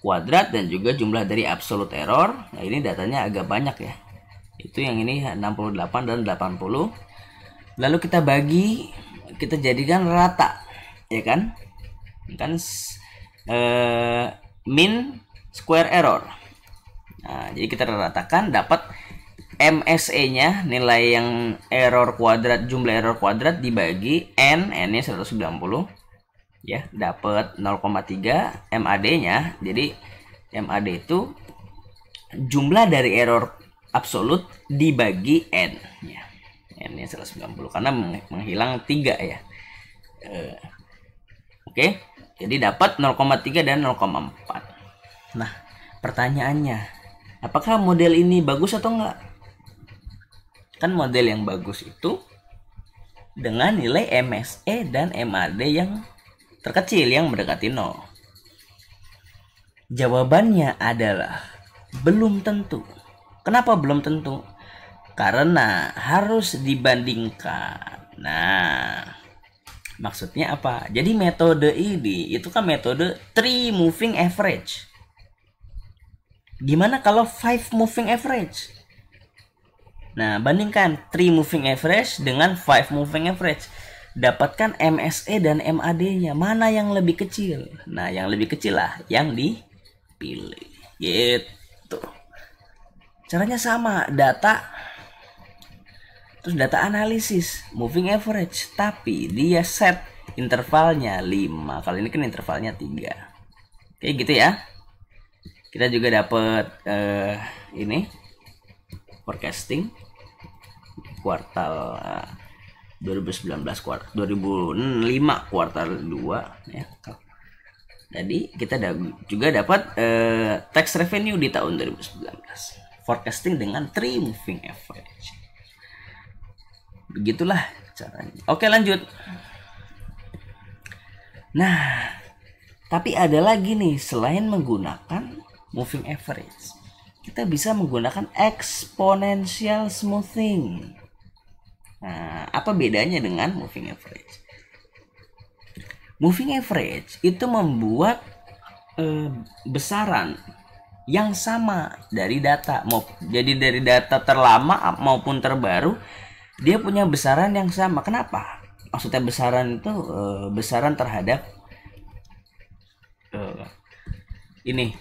[SPEAKER 1] kuadrat dan juga jumlah dari absolute error. Nah, ini datanya agak banyak ya. Itu yang ini 68 dan 80. Lalu kita bagi, kita jadikan rata, ya kan? Kan mean square error. Nah, jadi kita ratakan, dapat MSE-nya, nilai yang error kuadrat, jumlah error kuadrat dibagi N-nya 190 ya, dapat 0,3 MAD-nya. Jadi MAD itu jumlah dari error absolut dibagi N ya. N-nya 190 karena menghilang 3 ya. Oke, jadi dapat 0,3 dan 0,4. Nah, pertanyaannya, apakah model ini bagus atau enggak? Kan model yang bagus itu dengan nilai MSE dan MAD yang terkecil, yang mendekati 0. Jawabannya adalah belum tentu. Kenapa belum tentu? Karena harus dibandingkan. Nah, maksudnya apa? Jadi metode ini itu kan metode 3 moving average. Gimana kalau 5 moving average? Nah, bandingkan 3 moving average dengan 5 moving average. Dapatkan MSE dan MAD-nya. Mana yang lebih kecil? Nah, yang lebih kecil lah yang dipilih. Gitu. Caranya sama, data terus data analisis, moving average, tapi dia set intervalnya 5. Kalau ini kan intervalnya 3. Oke, gitu ya. Kita juga dapat ini forecasting kuartal 2019 kuartal 2005 kuartal 2 ya. Jadi kita juga dapat tax revenue di tahun 2019. Forecasting dengan 3 moving average. Begitulah caranya. Oke, lanjut. Nah, tapi ada lagi nih, selain menggunakan moving average, kita bisa menggunakan exponential smoothing. Nah, apa bedanya dengan moving average? Moving average itu membuat besaran yang sama dari data. Jadi dari data terlama maupun terbaru, dia punya besaran yang sama. Kenapa? Maksudnya besaran itu besaran terhadap ini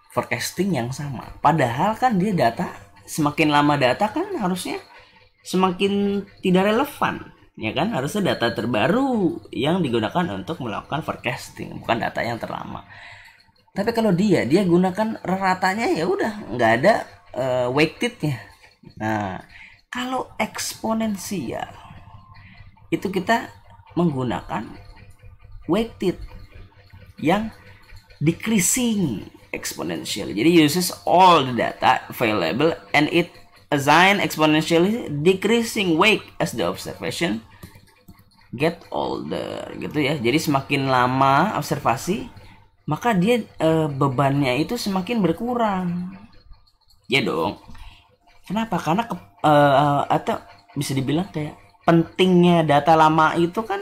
[SPEAKER 1] forecasting yang sama. Padahal kan dia data, semakin lama data kan harusnya semakin tidak relevan, ya kan? Harusnya data terbaru yang digunakan untuk melakukan forecasting, bukan data yang terlama. Tapi kalau dia gunakan ratanya, ya udah nggak ada weighted-nya. Nah, kalau eksponensial itu kita menggunakan weighted yang decreasing exponentially. Jadi uses all the data available and it assign exponentially decreasing weight as the observation get older, gitu ya. Jadi semakin lama observasi, maka dia bebannya itu semakin berkurang. Ya dong. Kenapa? Karena atau bisa dibilang kayak pentingnya data lama itu kan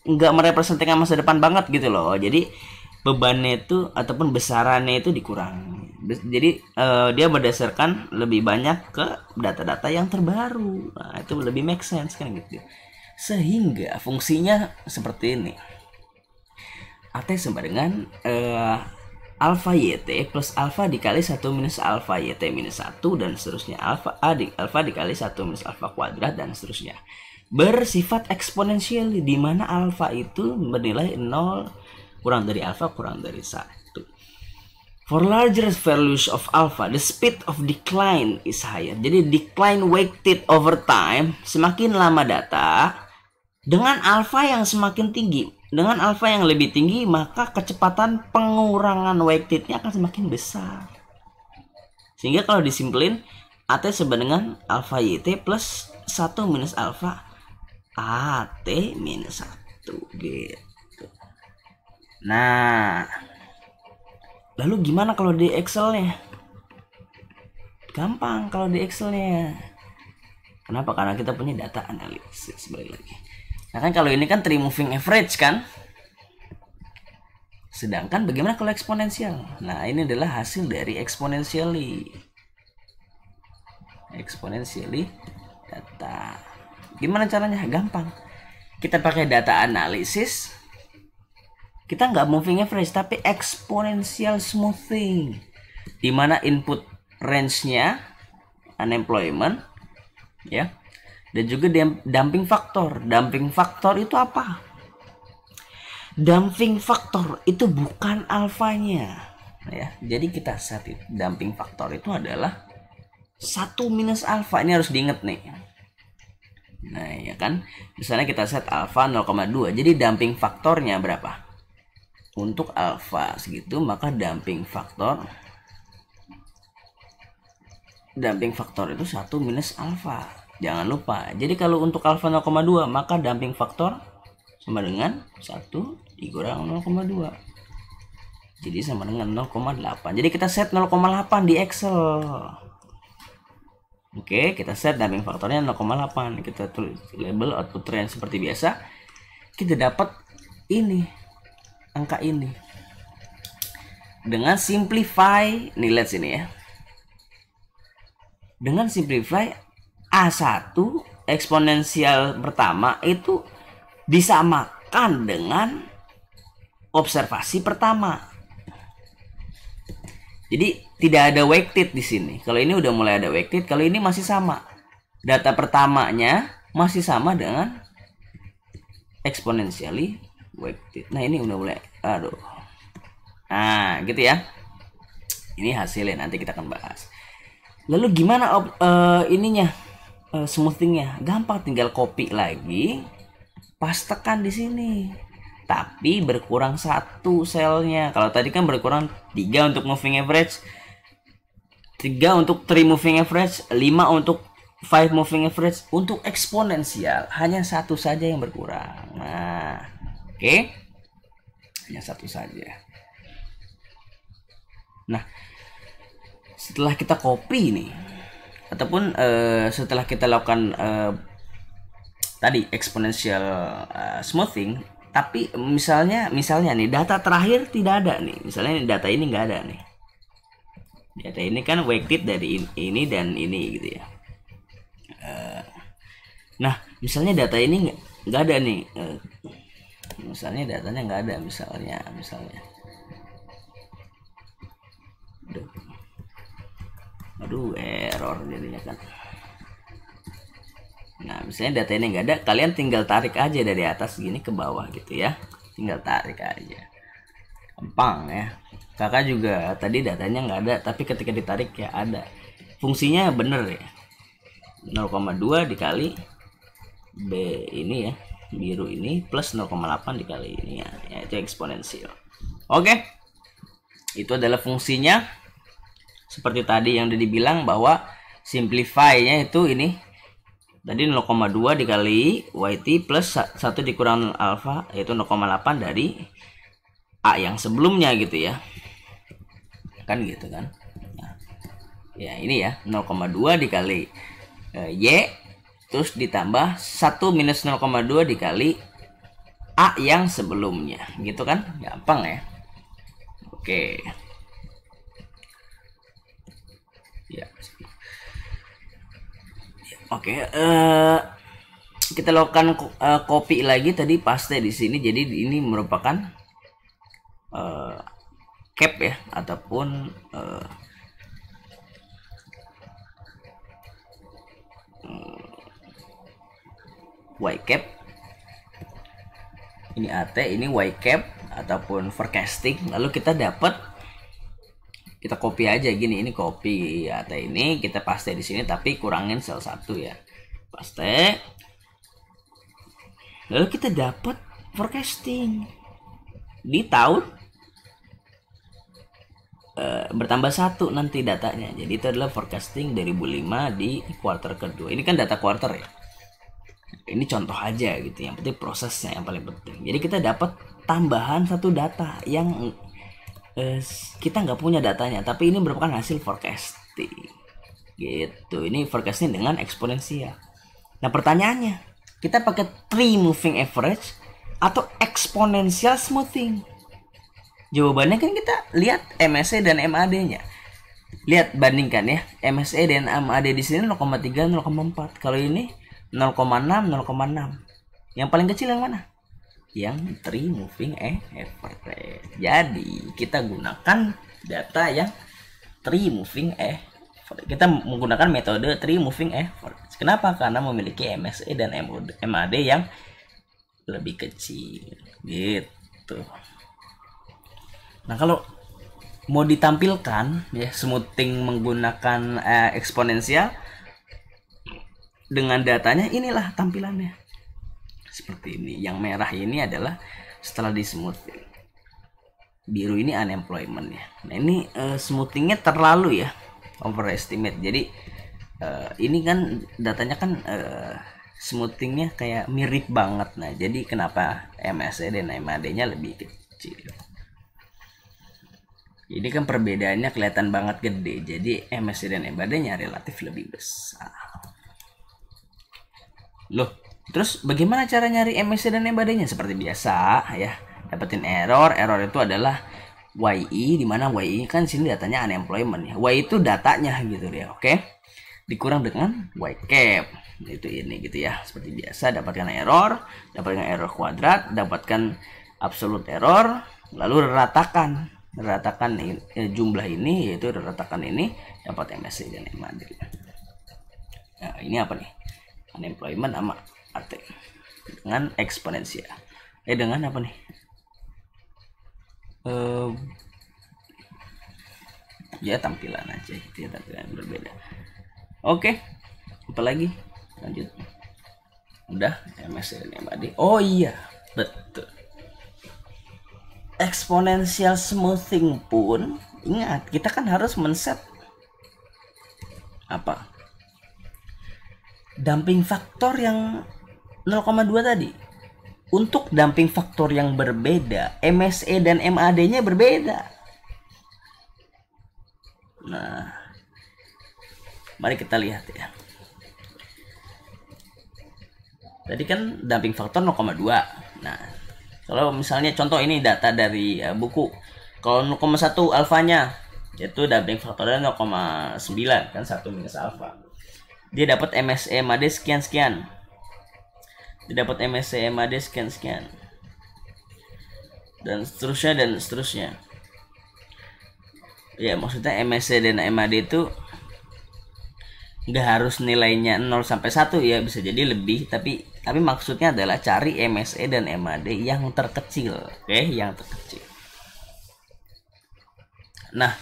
[SPEAKER 1] nggak merepresentasikan masa depan banget gitu loh. Jadi bebannya itu ataupun besarannya itu dikurang. Jadi dia berdasarkan lebih banyak ke data-data yang terbaru. Nah, itu lebih make sense kan gitu. Sehingga fungsinya seperti ini. AT sama dengan alpha YT plus alpha dikali 1 minus alpha YT minus 1 dan seterusnya. Alpha dikali 1 minus alpha kuadrat dan seterusnya. Bersifat eksponensial di mana alpha itu bernilai 0 kurang dari alpha kurang dari 1. For larger values of alpha, the speed of decline is higher. Jadi decline weighted over time, semakin lama data dengan alpha yang semakin tinggi. Dengan alpha yang lebih tinggi, maka kecepatan pengurangan weighted-nya akan semakin besar. Sehingga kalau disimpulin, AT sama dengan alpha YT plus 1 minus alpha AT minus 1 gitu. Nah, lalu gimana kalau di Excel-nya? Gampang kalau di Excel-nya. Kenapa? Karena kita punya data analisis. Balik lagi. Nah kan kalau ini kan 3 moving average kan. Sedangkan bagaimana kalau eksponensial? Nah ini adalah hasil dari exponentially data. Gimana caranya? Gampang. Kita pakai data analisis. Kita nggak moving average tapi exponential smoothing. Dimana input range-nya unemployment ya. Dan juga dumping faktor. Dumping faktor itu apa? Dumping faktor itu bukan alfanya ya. Jadi kita set dumping faktor itu adalah 1 minus alfa. Ini harus diingat nih. Nah ya kan, misalnya kita set alfa 0,2. Jadi dumping faktornya berapa? Untuk alfa segitu, maka dumping faktor itu 1 minus alfa. Jangan lupa. Jadi kalau untuk alfa 0,2, maka dumping faktor sama dengan 1 dikurang 0,2. Jadi sama dengan 0,8. Jadi kita set 0,8 di Excel. Oke, kita set dumping faktornya 0,8. Kita tulis label output range seperti biasa. Kita dapat ini, angka ini. Dengan simplify, nih lihat sini ya. Dengan simplify A1 eksponensial pertama itu disamakan dengan observasi pertama. Jadi tidak ada weighted di sini. Kalau ini udah mulai ada weighted, kalau ini masih sama. Data pertamanya masih sama dengan exponentially weighted. Nah, ini udah mulai aduh. Nah, gitu ya. Ini hasilnya nanti kita akan bahas. Lalu gimana ininya? Smoothingnya gampang, tinggal copy lagi, pastekan di sini, tapi berkurang 1 selnya. Kalau tadi kan berkurang 3 untuk moving average, 3 untuk 3 moving average, 5 untuk 5 moving average. Untuk eksponensial hanya 1 saja yang berkurang. Nah, oke. Hanya 1 saja. Nah, setelah kita copy nih, ataupun setelah kita lakukan tadi exponential smoothing, tapi misalnya nih data terakhir tidak ada nih, misalnya data ini nggak ada nih, data ini kan weighted dari ini dan ini gitu ya. Nah misalnya data ini nggak ada nih, misalnya datanya nggak ada, misalnya aduh error jadinya kan. Nah misalnya data ini nggak ada, kalian tinggal tarik aja dari atas gini ke bawah gitu ya, tinggal tarik aja, gampang ya. Kakak juga tadi datanya nggak ada, tapi ketika ditarik ya ada. Fungsinya bener ya, 0,2 dikali B ini ya, biru ini plus 0,8 dikali ini ya, itu eksponensial. Oke, itu adalah fungsinya. Seperti tadi yang udah dibilang bahwa simplify-nya itu ini tadi 0,2 dikali YT plus 1 dikurang alpha, yaitu 0,8 dari A yang sebelumnya gitu ya. Kan gitu kan. Nah, Ya ini ya 0,2 dikali Y, terus ditambah 1 minus 0,2 dikali A yang sebelumnya, gitu kan, gampang ya. Oke ya, oke. Kita lakukan copy lagi tadi, paste di sini. Jadi ini merupakan cap ya, ataupun Y cap. Ini AT, ini Y cap ataupun forecasting. Lalu kita dapat, kita copy aja gini, ini copy AT ini kita paste di sini, tapi kurangin sel 1 ya. Paste. Lalu kita dapat forecasting di tahun bertambah 1 nanti datanya. Jadi itu adalah forecasting 2005 di kuartal kedua. Ini kan data kuartal ya. Ini contoh aja gitu. Yang penting prosesnya yang paling penting. Jadi kita dapat tambahan satu data yang kita nggak punya datanya, tapi ini merupakan hasil forecasting gitu. Ini forecasting dengan eksponensial. Nah pertanyaannya, kita pakai tree moving average atau exponential smoothing? Jawabannya kan kita lihat MACD dan MAD-nya. Lihat, bandingkan ya. MACD dan MAD di sini 0,3, 0,4. Kalau ini 0,6, 0,6. Yang paling kecil yang mana? Yang tree moving average. Jadi kita gunakan data yang tree moving average. Kita menggunakan metode tree moving average. Kenapa? Karena memiliki MACD dan MAD yang lebih kecil gitu. Nah kalau mau ditampilkan ya smoothing menggunakan eksponensial dengan datanya, inilah tampilannya seperti ini. Yang merah ini adalah setelah di smoothing, biru ini unemployment ya. Nah ini smoothingnya terlalu ya, overestimate. Jadi ini kan datanya kan smoothingnya kayak mirip banget. Nah jadi kenapa MACD dan MAD-nya lebih kecil? Ini kan perbedaannya kelihatan banget gede. Jadi MACD dan MAD-nya relatif lebih besar. Loh, terus bagaimana cara nyari MACD dan MAD-nya? Seperti biasa ya, dapetin error. Error itu adalah YI, di mana YI kan sini datanya unemployment ya. Y itu datanya gitu ya, oke? Dikurang dengan Y cap. Itu ini gitu ya. Seperti biasa, dapatkan error kuadrat, dapatkan absolute error, lalu ratakan jumlah ini, yaitu ratakan ini, dapat MACD dan MAD. Nah, ini apa nih? Unemployment sama AT dengan eksponensial. Dengan apa nih? Ya tampilan aja gitu ya, tampilan berbeda. Oke, apa lagi? Lanjut. Udah MACD dan MAD. Oh iya, betul. Exponential smoothing pun ingat, kita kan harus men-set apa? Damping faktor yang 0,2 tadi. Untuk damping faktor yang berbeda, MACD dan MAD-nya berbeda. Nah, mari kita lihat ya. Tadi kan damping faktor 0,2. Nah, kalau misalnya contoh ini data dari buku, kalau 0,1 alfanya itu damping faktornya 0,9 kan, 1 minus alfa. Dia dapat MACD MAD sekian-sekian. Dia dapat MACD MAD sekian-sekian. Dan seterusnya. Ya, maksudnya MACD dan MAD itu nggak harus nilainya 0 sampai 1 ya, bisa jadi lebih, tapi maksudnya adalah cari MACD dan MAD yang terkecil, oke, yang terkecil. Nah,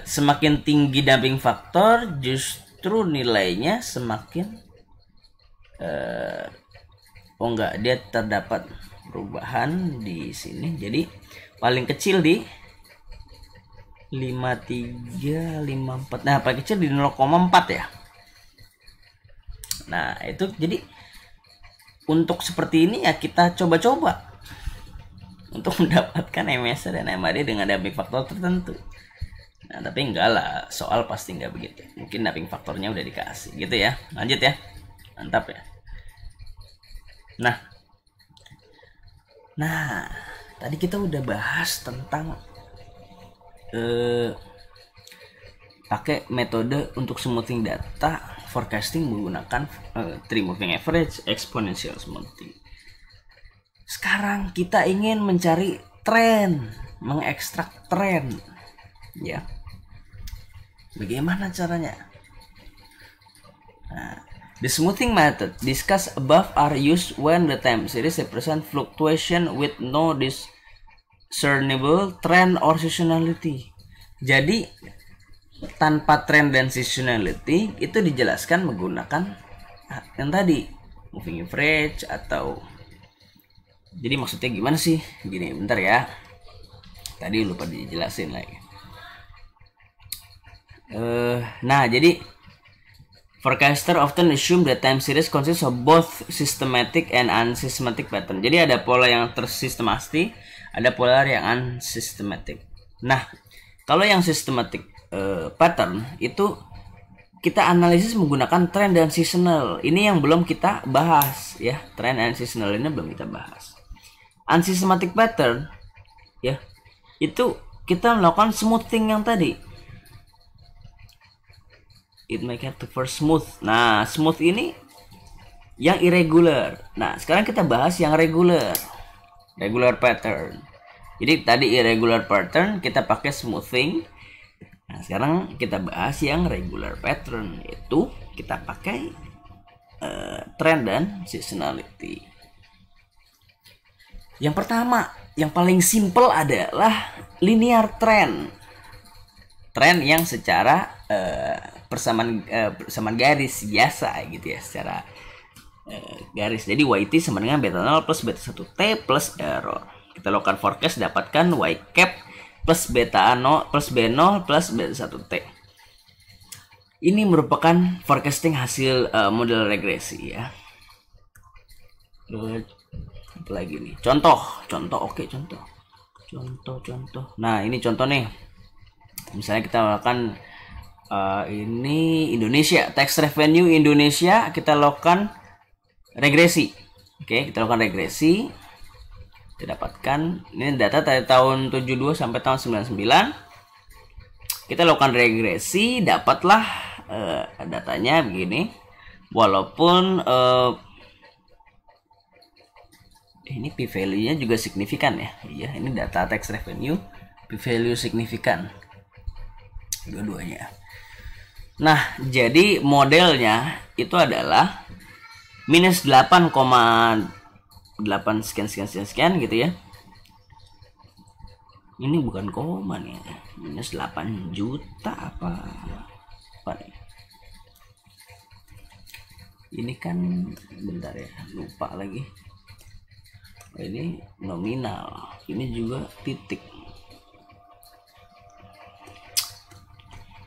[SPEAKER 1] semakin tinggi damping faktor, justru nilainya semakin dia terdapat perubahan di sini. Jadi paling kecil di 53, 54. Nah, paling kecil di 0,4 ya. Nah, itu jadi untuk seperti ini ya kita coba-coba untuk mendapatkan MACD dan MAD dengan damping faktor tertentu. Nah, tapi enggak lah, soal pasti enggak begitu. Mungkin damping faktornya udah dikasih gitu ya. Lanjut ya. Mantap ya. Nah, tadi kita udah bahas tentang pakai metode untuk smoothing data forecasting menggunakan tree moving average, exponential smoothing. Sekarang kita ingin mencari tren, mengekstrak tren, ya. Bagaimana caranya? Nah, the smoothing method discussed above are used when the time series represent fluctuation with no discernible trend or seasonality. Jadi tanpa trend dan seasonality itu dijelaskan menggunakan yang tadi moving average atau, jadi maksudnya gimana sih? Gini, bentar ya. Tadi lupa dijelasin lagi. Nah, jadi forecaster often assume that time series consists of both systematic and unsystematic pattern. Jadi ada pola yang tersistematik, ada pola yang unsystematic. Nah, kalau yang systematic pattern itu kita analisis menggunakan trend dan seasonal. Ini yang belum kita bahas ya. Trend dan seasonal ini belum kita bahas. Unsystematic pattern ya, itu kita melakukan smoothing yang tadi. It make it to first smooth. Nah, smooth ini yang irregular. Nah, sekarang kita bahas yang regular. Regular pattern. Jadi tadi irregular pattern kita pakai smoothing. Nah, sekarang kita bahas yang regular pattern, yaitu kita pakai trend dan seasonality. Yang pertama, yang paling simple adalah linear trend. Trend yang secara persamaan garis biasa gitu ya, secara garis. Jadi YT sama dengan beta 0 plus beta 1T plus error. Kita lakukan forecast, dapatkan Y cap plus beta 0 plus B0 plus beta 1T. Ini merupakan forecasting hasil model regresi ya. Apa lagi nih? Contoh. Oke, contoh. Nah, ini contoh nih. Misalnya kita melakukan ini Indonesia, tax revenue Indonesia, kita lakukan regresi. Oke, kita lakukan regresi. Kita dapatkan ini data dari tahun 72 sampai tahun 99. Kita lakukan regresi, dapatlah datanya begini. Walaupun ini p value-nya juga signifikan ya. Iya, ini data tax revenue, p value signifikan. Dua-duanya. Nah, jadi modelnya itu adalah minus 8,8 sekian gitu ya. Ini bukan koma nih. Minus 8 juta apa nih? Ini kan bentar ya, lupa lagi. Ini nominal. Ini juga titik.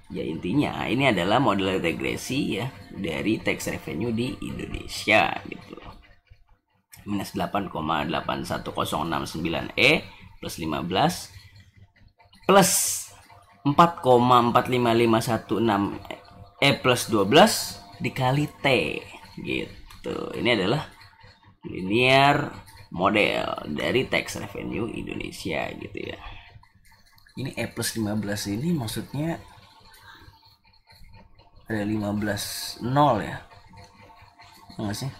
[SPEAKER 1] Ya, intinya ini adalah model regresi ya dari tax revenue di Indonesia gitu. Minus 8,81069 plus 15 plus 4,45516 plus 12 dikali T gitu. Ini adalah linear model dari tax revenue Indonesia gitu ya. Ini plus 15 ini maksudnya ada 15 nol ya, enggak sih?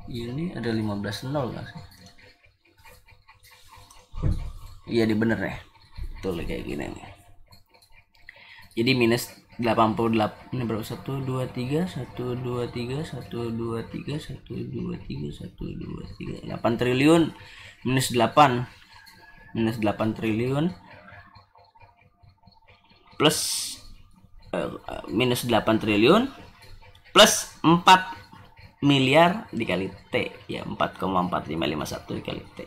[SPEAKER 1] Ini ada 15 nol enggak sih? Iya, di bener ya, betul kayak gini nih. Jadi minus 88 ini berapa? 1 2 3 1 2 3 1 2 3 1 2 3 1 2 3 8 triliun minus 8 triliun plus minus 8 triliun plus 4 miliar dikali T ya, 4,4551 dikali T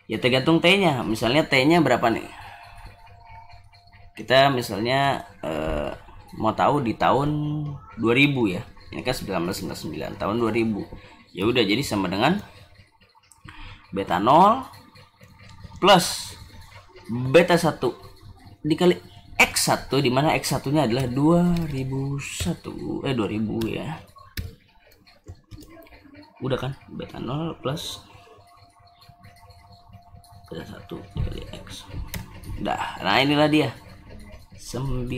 [SPEAKER 1] ya, tergantung T nya. Misalnya T nya berapa nih, kita misalnya mau tahu di tahun 2000 ya, ini kan 1999 tahun 2000 ya udah, jadi sama dengan beta 0 plus beta 1 dikali X1, di mana X1 nya adalah 2001 2000 ya. Udah kan, beta 0 plus beta 1 dikali X. Udah, nah inilah dia 9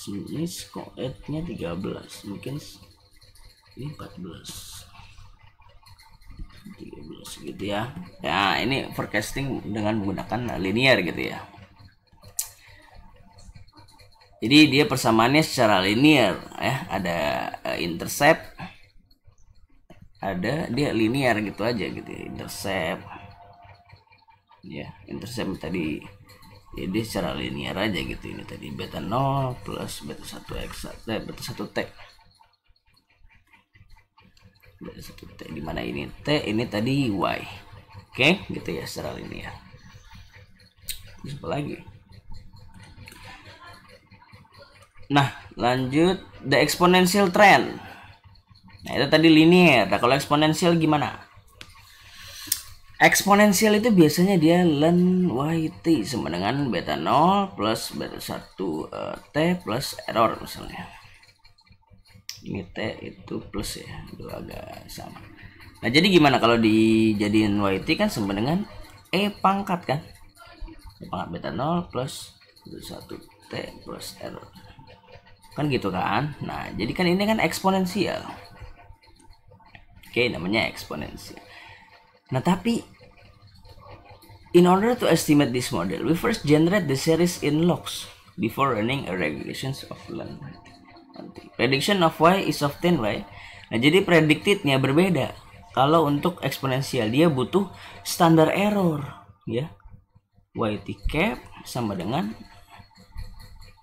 [SPEAKER 1] ini nya 13, mungkin ini 14 gitu ya. Ya ini forecasting dengan menggunakan linear gitu ya. Jadi dia persamaannya secara linear ya, ada intercept, ada dia linear gitu aja gitu ya. Intercept tadi ya, dia secara linear aja gitu. Ini tadi beta 0 plus beta 1 X beta 1 T, beta 1 T, dimana ini T, ini tadi Y. Oke, gitu ya, secara linear. Terus apa lagi? Nah, lanjut the exponential trend. Nah, itu tadi linear. Nah, kalau eksponensial gimana? Eksponensial itu biasanya dia ln YT sama dengan beta 0 plus beta 1 T plus error misalnya. Ini T itu plus ya, itu agak sama. Nah, jadi gimana kalau dijadiin YT kan sama dengan E pangkat kan? E pangkat beta 0 plus beta 1 T plus error. Kan gitu kan? Nah, jadi kan ini kan eksponensial. Oke, namanya eksponensial. Nah, tapi in order to estimate this model, we first generate the series in logs before running a regressions of ln. Prediction of y is often y. Nah, jadi predicted-nya berbeda. Kalau untuk eksponensial dia butuh standar error, ya. Yt cap sama dengan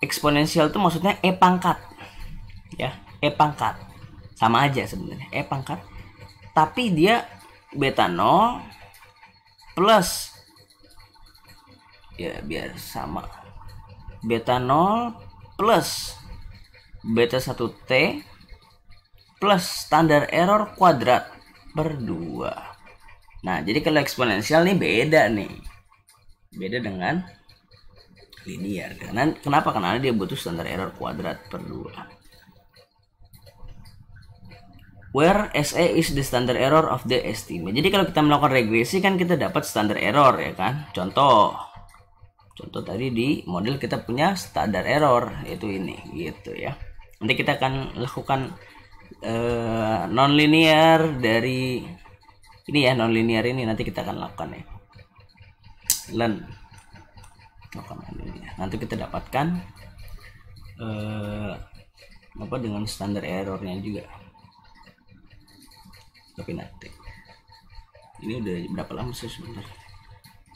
[SPEAKER 1] eksponensial itu maksudnya E pangkat. Ya, E pangkat. Sama aja sebenarnya, E pangkat. Tapi dia beta 0 plus, ya biar sama, beta 0 plus beta 1 T plus standar error kuadrat per 2. Nah, jadi kalau eksponensial nih beda nih. Beda dengan linear. Kenapa? Karena dia butuh standar error kuadrat per 2. Where SA is the standard error of the estimate. Jadi kalau kita melakukan regresi kan kita dapat standar error ya kan. Contoh tadi di model kita punya standar error, yaitu ini gitu ya. Nanti kita akan lakukan nonlinear dari ini ya, nonlinear ini nanti kita akan lakukan ya. Nanti kita dapatkan dengan standar errornya juga. Tapi nanti ini udah berapa lama sih sebentar?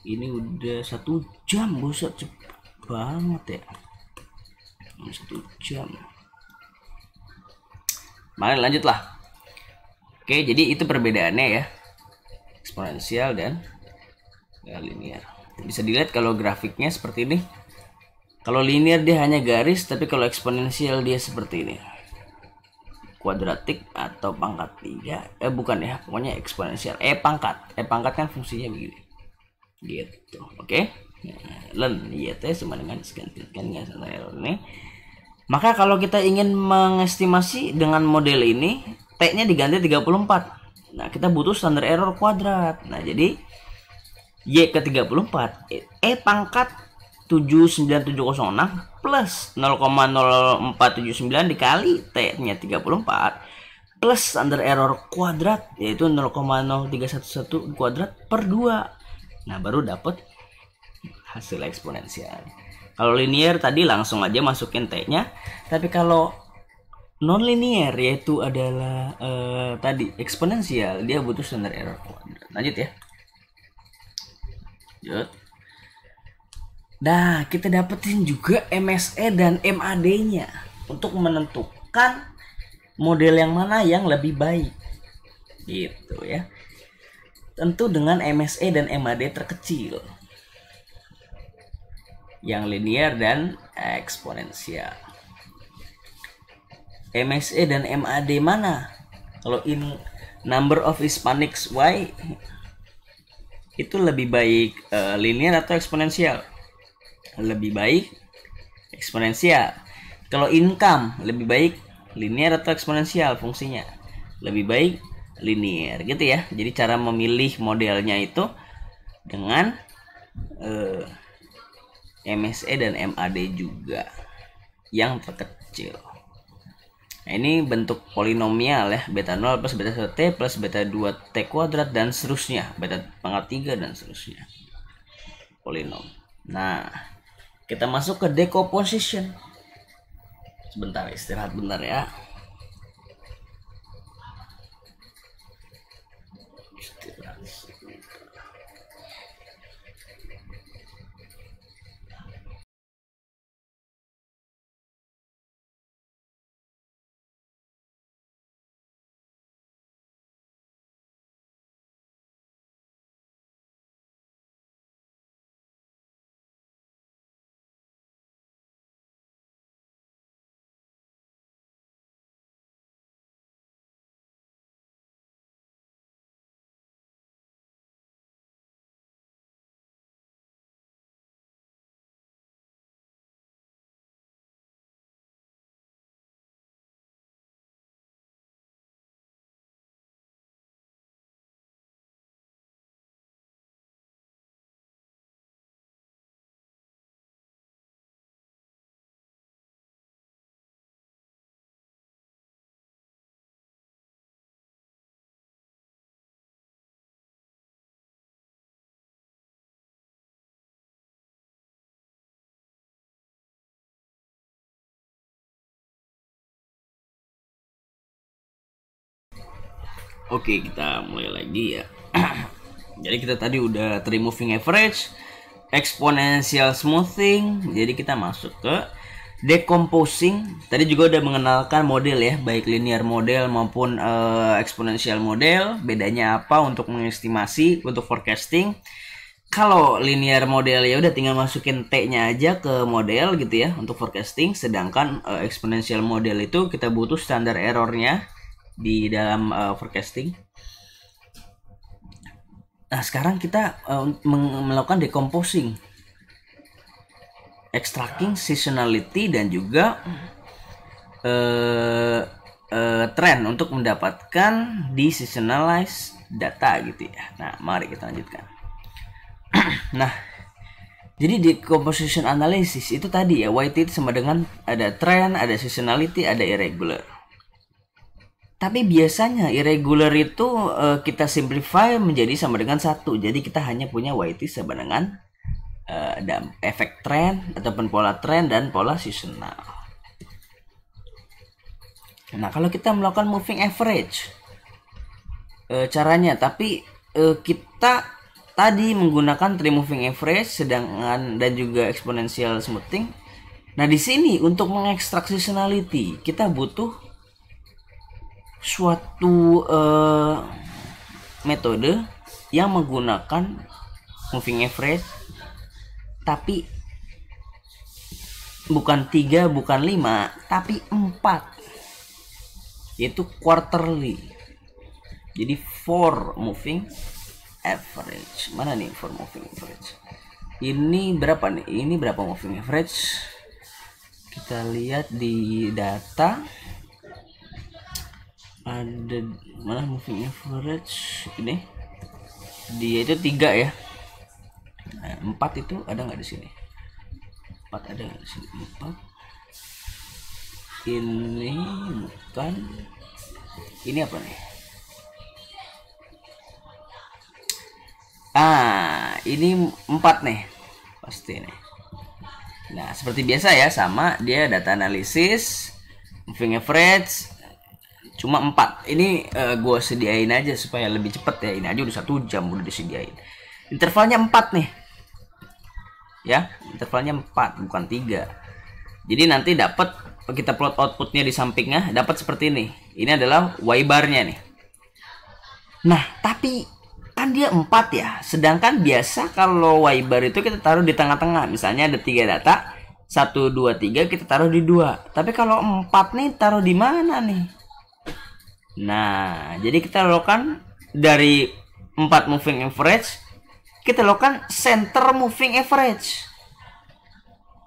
[SPEAKER 1] Ini udah 1 jam, buset cepet banget ya. 1 jam. Mari lanjutlah. Oke, jadi itu perbedaannya ya, eksponensial dan linear. Bisa dilihat kalau grafiknya seperti ini. Kalau linear dia hanya garis, tapi kalau eksponensial dia seperti ini, kuadratik atau pangkat 3. Bukan ya, pokoknya eksponensial. E pangkat kan fungsinya begini gitu. Oke. Ln YT sama dengan sekian standar error ini. Maka kalau kita ingin mengestimasi dengan model ini, T nya diganti 34. Nah, kita butuh standar error kuadrat. Nah, jadi Y ke 34, E pangkat 79706 plus 0,0479 dikali T nya 34 plus standar error kuadrat yaitu 0,0311 kuadrat per 2. Nah, baru dapat hasil eksponensial. Kalau linear tadi langsung aja masukin T nya, tapi kalau non linear yaitu adalah tadi eksponensial, dia butuh standar error kuadrat. Lanjut ya. Lanjut. Nah, kita dapetin juga MSE dan MAD-nya untuk menentukan model yang mana yang lebih baik. Gitu ya. Tentu dengan MSE dan MAD terkecil. Yang linear dan eksponensial. MSE dan MAD mana? Kalau in number of Hispanics Y, itu lebih baik linear atau eksponensial? Lebih baik eksponensial. Kalau income lebih baik linear atau eksponensial fungsinya? Lebih baik linear gitu ya. Jadi cara memilih modelnya itu dengan MSE dan MAD juga yang terkecil. Nah, ini bentuk polinomial ya, beta 0 plus beta 1 t plus beta 2 t kuadrat dan seterusnya, beta pangkat 3 dan seterusnya. Polinom. Nah, kita masuk ke decomposition. Sebentar, istirahat bentar ya. Oke, kita mulai lagi ya. Jadi kita tadi udah tree moving average, exponential smoothing. Jadi kita masuk ke decomposing. Tadi juga udah mengenalkan model ya, baik linear model maupun exponential model. Bedanya apa untuk mengestimasi, untuk forecasting. Kalau linear model ya udah tinggal masukin T-nya aja ke model gitu ya untuk forecasting. Sedangkan exponential model itu kita butuh standar errornya di dalam forecasting. Nah, sekarang kita melakukan decomposing, extracting seasonality dan juga trend untuk mendapatkan deseasonalized data gitu ya. Nah, mari kita lanjutkan. Nah, jadi decomposition analysis itu tadi ya, YT itu sama dengan ada trend, ada seasonality, ada irregular. Tapi biasanya irregular itu kita simplify menjadi sama dengan 1. Jadi kita hanya punya YT sama dengan efek trend ataupun pola trend dan pola seasonal. Nah, kalau kita melakukan moving average caranya, tapi kita tadi menggunakan tree moving average sedangkan dan juga exponential smoothing. Nah, di sini untuk mengekstrak seasonality kita butuh suatu metode yang menggunakan moving average tapi bukan 3, bukan 5, tapi 4, yaitu quarterly. Jadi for moving average. Mana nih for moving average? Ini berapa nih? Ini berapa moving average? Kita lihat di data. Ada mana moving average ini? Dia itu 3 ya. Nah, 4 itu ada nggak di sini? 4 ada nggak di sini? 4. Ini bukan. Ini apa nih? Ini 4 nih. Pasti nih. Nah, seperti biasa ya, sama dia data analisis, moving average, cuma 4. Ini gue sediain aja supaya lebih cepet ya. Ini aja udah 1 jam udah disediain. Intervalnya 4 nih. Ya, intervalnya 4 bukan 3. Jadi nanti dapat, kita plot outputnya di sampingnya dapat seperti ini. Ini adalah Y bar-nya nih. Nah, tapi kan dia 4 ya. Sedangkan biasa kalau Y bar itu kita taruh di tengah-tengah. Misalnya ada 3 data, 1 2 3 kita taruh di 2. Tapi kalau 4 nih taruh di mana nih? Nah, jadi kita lakukan dari 4 moving average kita lakukan center moving average,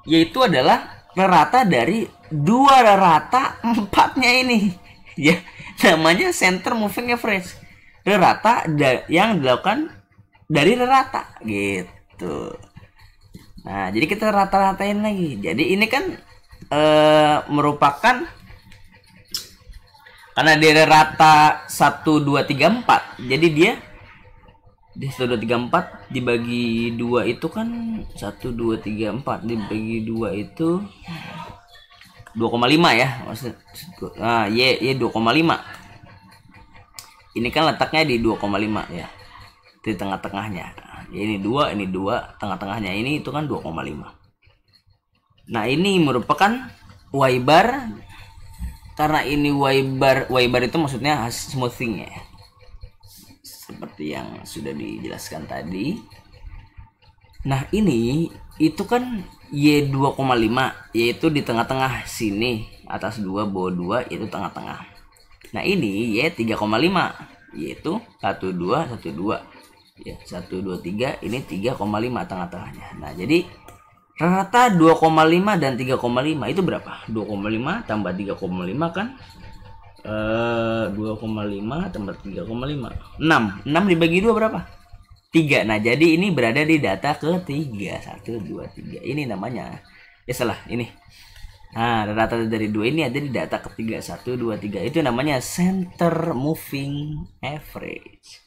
[SPEAKER 1] yaitu adalah rata dari dua rata empatnya ini ya, namanya center moving average, rata yang dilakukan dari rata gitu. Nah, jadi kita rata-ratain lagi. Jadi ini kan merupakan, karena dia rata 1 2 3 4. Jadi dia di 1 2 3 4 dibagi 2 itu kan 1 2 3 4 dibagi 2 itu 2,5 ya. Maksud nah, Y 2,5. Ini kan letaknya di 2,5 ya. Di tengah-tengahnya. Ini 2, tengah-tengahnya ini itu kan 2,5. Nah, ini merupakan Y bar, karena ini Y bar itu maksudnya smoothing ya. Seperti yang sudah dijelaskan tadi. Nah, ini itu kan Y 2,5, yaitu di tengah-tengah sini, atas 2 bawah 2 yaitu tengah-tengah. Nah, ini Y 3,5, yaitu 1 2 1 2. Ya, 1 2 3, ini 3,5 tengah-tengahnya. Nah, jadi rata 2,5 dan 3,5 itu berapa? 2,5 tambah 3,5 kan 2,5 tambah 3,5 6 dibagi 2 berapa? 3. Nah, jadi ini berada di data ketiga. 1 2 3. Ini namanya, ya salah ini. Nah, rata dari 2 ini ada di data ketiga. 1 2 3. Itu namanya center moving average.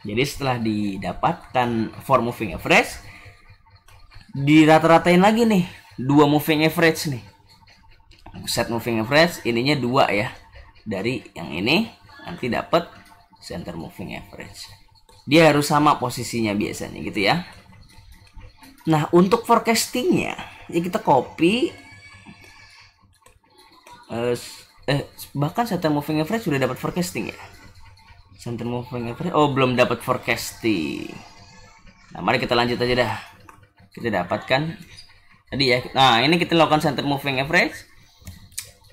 [SPEAKER 1] Jadi setelah didapatkan for moving average, dirata-ratain lagi nih 2 moving average nih. Set moving average ininya 2 ya. Dari yang ini nanti dapat center moving average. Dia harus sama posisinya biasanya gitu ya. Nah, untuk forecastingnya ya kita copy bahkan center moving average sudah dapat forecasting ya. Center moving average belum dapat forecasting. Nah, mari kita lanjut aja dah. Kita dapatkan tadi ya. Nah, ini kita lakukan center moving average.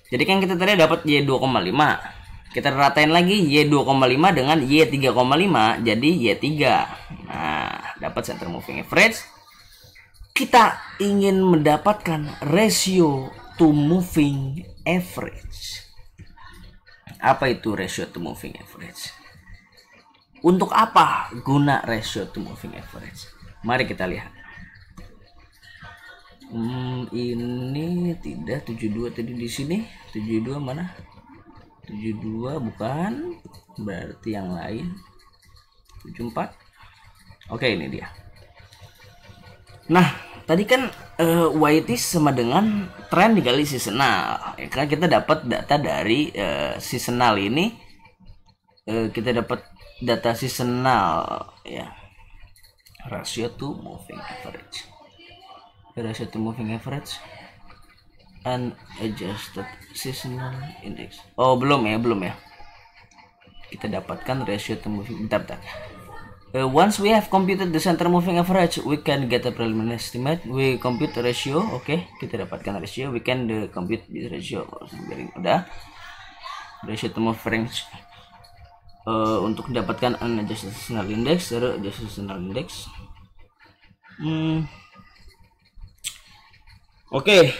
[SPEAKER 1] Jadi kan kita tadi dapat Y 2,5. Kita ratain lagi Y 2,5 dengan Y 3,5 jadi Y 3. Nah, dapat center moving average. Kita ingin mendapatkan ratio to moving average. Apa itu ratio to moving average? Untuk apa guna ratio to moving average? Mari kita lihat. Ini tidak 72 tadi di sini. 72 mana? 72 bukan. Berarti yang lain. 74. Oke, ini dia. Nah, tadi kan YT sama dengan tren dikali seasonal. Ya, kan kita dapat data dari seasonal ini. Kita dapat data seasonal ya. Ratio to moving average. Ratio to moving average unadjusted seasonal index. Belum ya. Kita dapatkan ratio to moving. Bentar. Once we have computed the center moving average, we can get a preliminary estimate. We compute the ratio. Oke, kita dapatkan ratio. We can compute this ratio. Udah. Ratio to moving average. Untuk mendapatkan unadjusted seasonal index, adjusted seasonal index. Oke.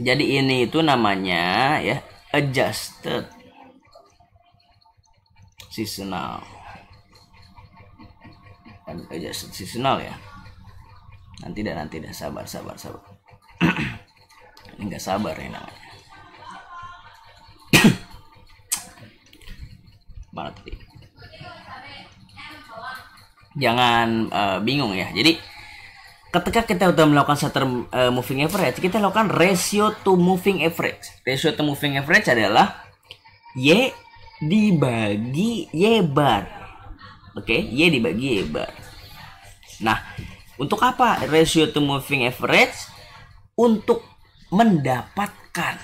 [SPEAKER 1] Jadi ini itu namanya ya adjusted seasonal. Adjusted seasonal ya. Nanti dah sabar. Ini enggak sabar ya namanya. Mana tadi? Jangan bingung ya. Jadi ketika kita udah melakukan center moving average, kita lakukan ratio to moving average. Ratio to moving average adalah Y dibagi Y bar. Oke, Y dibagi Y bar. Nah, untuk apa ratio to moving average? Untuk mendapatkan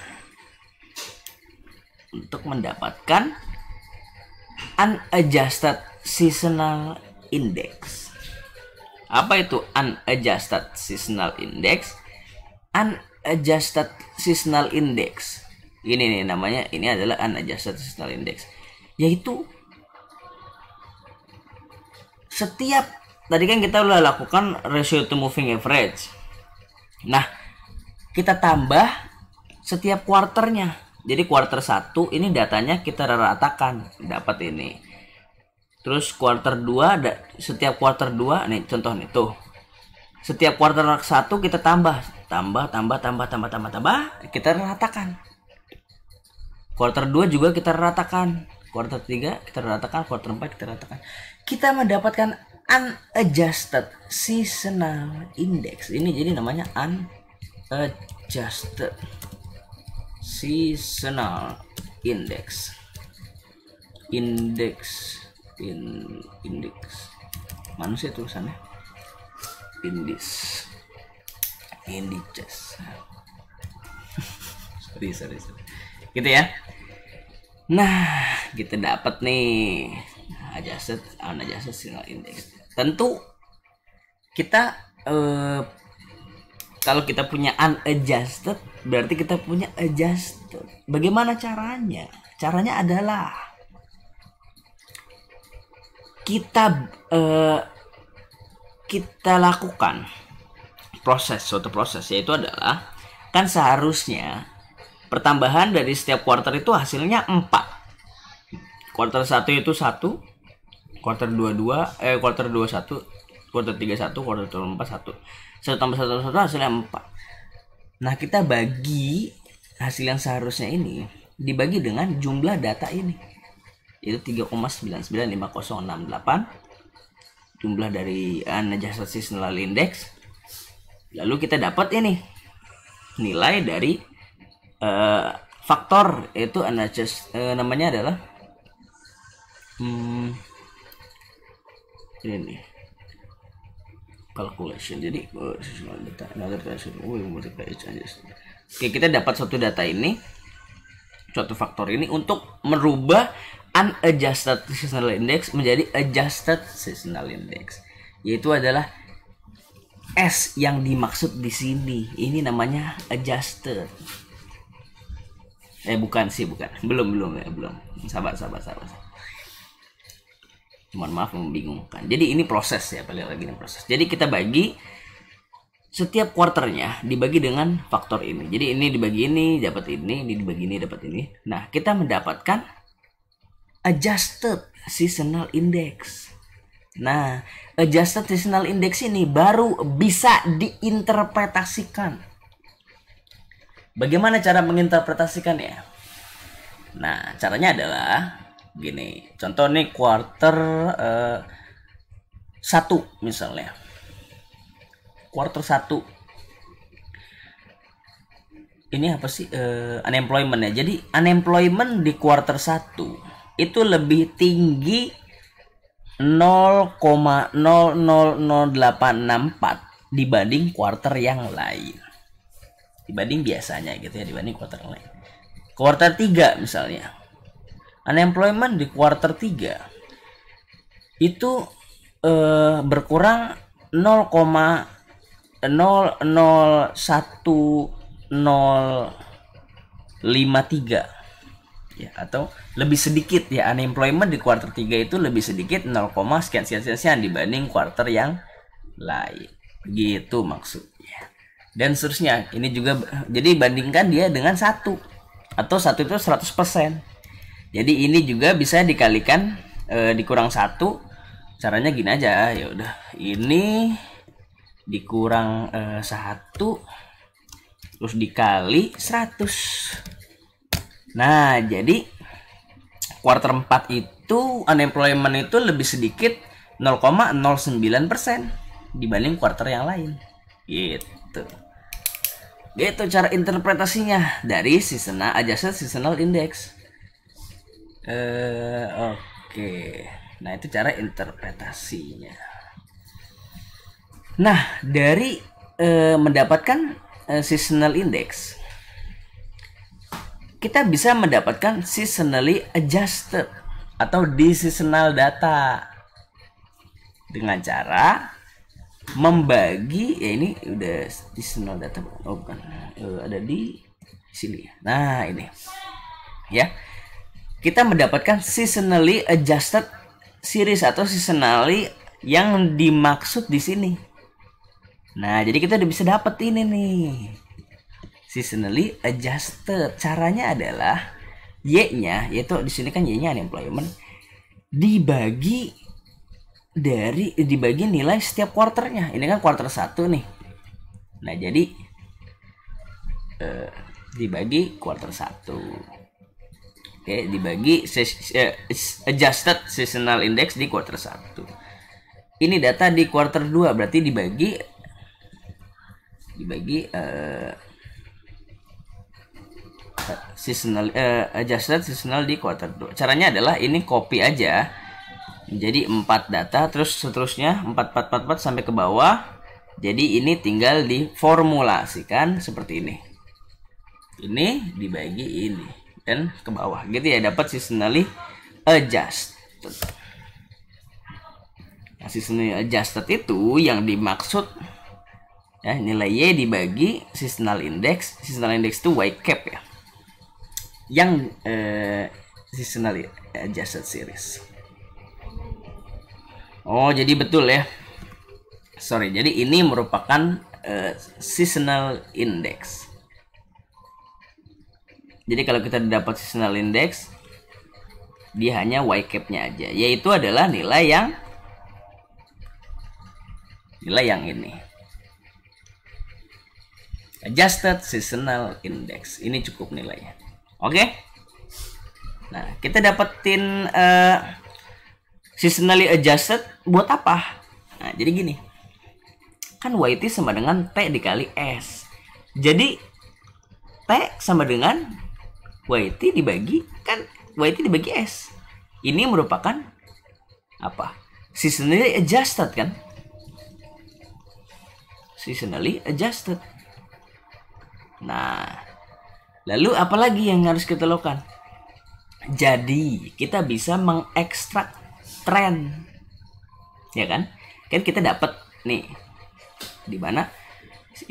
[SPEAKER 1] unadjusted seasonal index. Apa itu unadjusted seasonal index? Unadjusted seasonal index. Ini nih namanya, ini adalah unadjusted seasonal index. Yaitu setiap tadi kan kita udah lakukan ratio to moving average. Nah, kita tambah setiap kuarternya. Jadi kuarter 1 ini datanya kita ratakan, dapat ini. Terus kuarter 2 setiap kuarter 2 nih contoh nih tuh. Setiap kuarter 1 kita tambah, kita ratakan. Kuarter 2 juga kita ratakan. Kuarter 3 kita ratakan, kuarter 4 kita ratakan. Kita mendapatkan unadjusted seasonal index. Ini jadi namanya unadjusted seasonal index. Index mana sih tulisannya? Indices. sorry gitu ya. Nah, kita dapat nih unadjusted seasonal index. Tentu kita kalau kita punya unadjusted berarti kita punya adjusted. Bagaimana caranya? Caranya adalah kita lakukan suatu proses, yaitu adalah kan seharusnya pertambahan dari setiap kuarter itu hasilnya 4. Kuarter 1 itu 1, kuarter 2 kuarter 2 1, kuarter 3 1, kuarter 4 1. 1 tambah 1 hasilnya 4. Nah, kita bagi hasil yang seharusnya ini dibagi dengan jumlah data ini. Itu 3,995068 jumlah dari unadjusted seasonal index. Lalu kita dapat ini nilai dari faktor, yaitu namanya adalah ini calculation. Jadi oke, kita dapat suatu data ini, suatu faktor ini untuk merubah unadjusted seasonal index menjadi adjusted seasonal index, yaitu adalah S yang dimaksud di sini. Ini namanya adjusted. Bukan. Belum. Sabar. Mohon maaf membingungkan. Jadi ini proses ya, balik lagi ini proses. Jadi kita bagi setiap kuarternya dibagi dengan faktor ini. Jadi ini dibagi ini dapat ini dibagi ini dapat ini. Nah, kita mendapatkan adjusted seasonal index. Nah, adjusted seasonal index ini baru bisa diinterpretasikan. Bagaimana cara menginterpretasikannya? Nah, caranya adalah gini. Contoh nih kuarter 1 misalnya. Kuarter 1. Ini apa sih? Unemployment ya. Jadi unemployment di kuarter 1 itu lebih tinggi 0,000864 dibanding kuarter yang lain. Dibanding biasanya gitu ya, dibanding kuarter yang lain. Kuarter 3 misalnya. Unemployment di kuarter 3 itu berkurang 0,01053 ya, atau lebih sedikit ya. Unemployment di kuarter 3 itu lebih sedikit 0, sekian dibanding kuarter yang lain. Gitu maksudnya. Dan seterusnya. Ini juga jadi bandingkan dia dengan 1 atau 1 itu 100%. Jadi ini juga bisa dikalikan dikurang 1. Caranya gini aja. Ya udah, ini dikurang 1 terus dikali 100. Nah, jadi kuarter 4 itu unemployment itu lebih sedikit 0,09% dibanding kuarter yang lain. Gitu. Gitu cara interpretasinya dari adjusted seasonal index. Oke. Nah, itu cara interpretasinya. Nah, dari mendapatkan seasonal index, kita bisa mendapatkan seasonally adjusted atau seasonal data dengan cara membagi, ya ini udah seasonal data, bukan, ada di sini. Nah, ini ya, kita mendapatkan seasonally adjusted series atau seasonally yang dimaksud di sini. Nah, jadi kita udah bisa dapet ini nih. Seasonally adjusted. Caranya adalah Y-nya, yaitu di sini kan Y-nya unemployment, dibagi nilai setiap quarternya. Ini kan quarter 1 nih. Nah, jadi dibagi quarter 1. Oke, dibagi adjusted seasonal index di quarter 1. Ini data di quarter 2, berarti dibagi seasonal adjusted seasonal di quarter 2. Caranya adalah ini copy aja jadi 4 data, terus seterusnya 4 sampai ke bawah. Jadi ini tinggal diformulasikan seperti ini. Ini dibagi ini dan ke bawah gitu ya, dapat seasonally adjusted. Nah, seasonally adjusted itu yang dimaksud ya, nilai Y dibagi seasonal index. Seasonal index itu Y cap ya, yang seasonally adjusted series. Oh, jadi betul ya. Sorry, jadi ini merupakan seasonal index. Jadi kalau kita dapat seasonal index, dia hanya Y cap-nya aja, yaitu adalah nilai yang ini. Adjusted seasonal index. Ini cukup nilainya. Oke? Nah, kita dapetin seasonally adjusted buat apa? Nah, jadi gini. Kan YT sama dengan T dikali S. Jadi T sama dengan YT dibagi S. Ini merupakan apa? Seasonally adjusted kan? Seasonally adjusted. Nah, lalu apa lagi yang harus kita lakukan? Jadi kita bisa mengekstrak tren, ya kan? Kan kita dapat nih di mana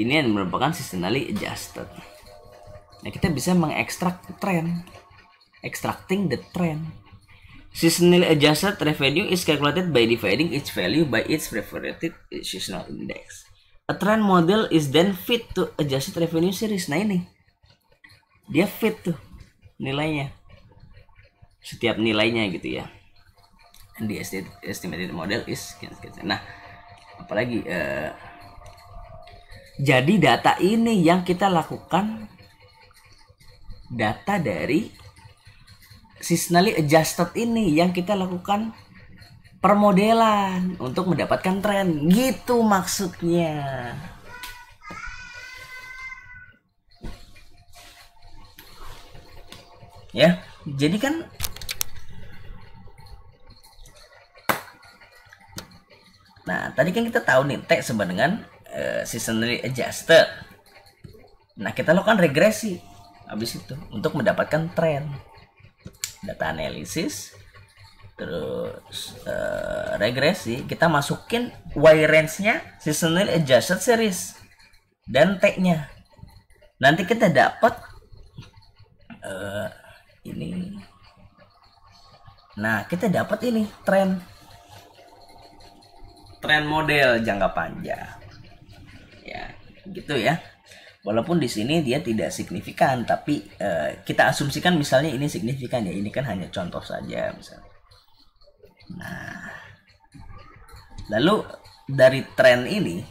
[SPEAKER 1] ini yang merupakan seasonally adjusted. Nah, kita bisa mengekstrak tren, extracting the trend. Seasonally adjusted revenue is calculated by dividing each value by its preferred seasonal index. A trend model is then fit to adjusted revenue series. Nah, ini dia fit tuh nilainya, setiap nilainya gitu ya. And the estimated model is nah, apalagi jadi data ini yang kita lakukan, data dari seasonally adjusted ini yang kita lakukan permodelan untuk mendapatkan tren, gitu maksudnya. Ya, jadi kan nah, tadi kan kita tahu nih T sama dengan seasonally adjusted. Nah, kita lakukan regresi habis itu untuk mendapatkan tren. Data analisis, terus regresi, kita masukin Y range-nya seasonally adjusted series dan T-nya. Nanti kita dapat ini. Nah, kita dapat ini tren model jangka panjang. Ya, gitu ya. Walaupun di sini dia tidak signifikan, tapi kita asumsikan misalnya ini signifikan ya. Ini kan hanya contoh saja misalnya. Nah, lalu dari tren ini,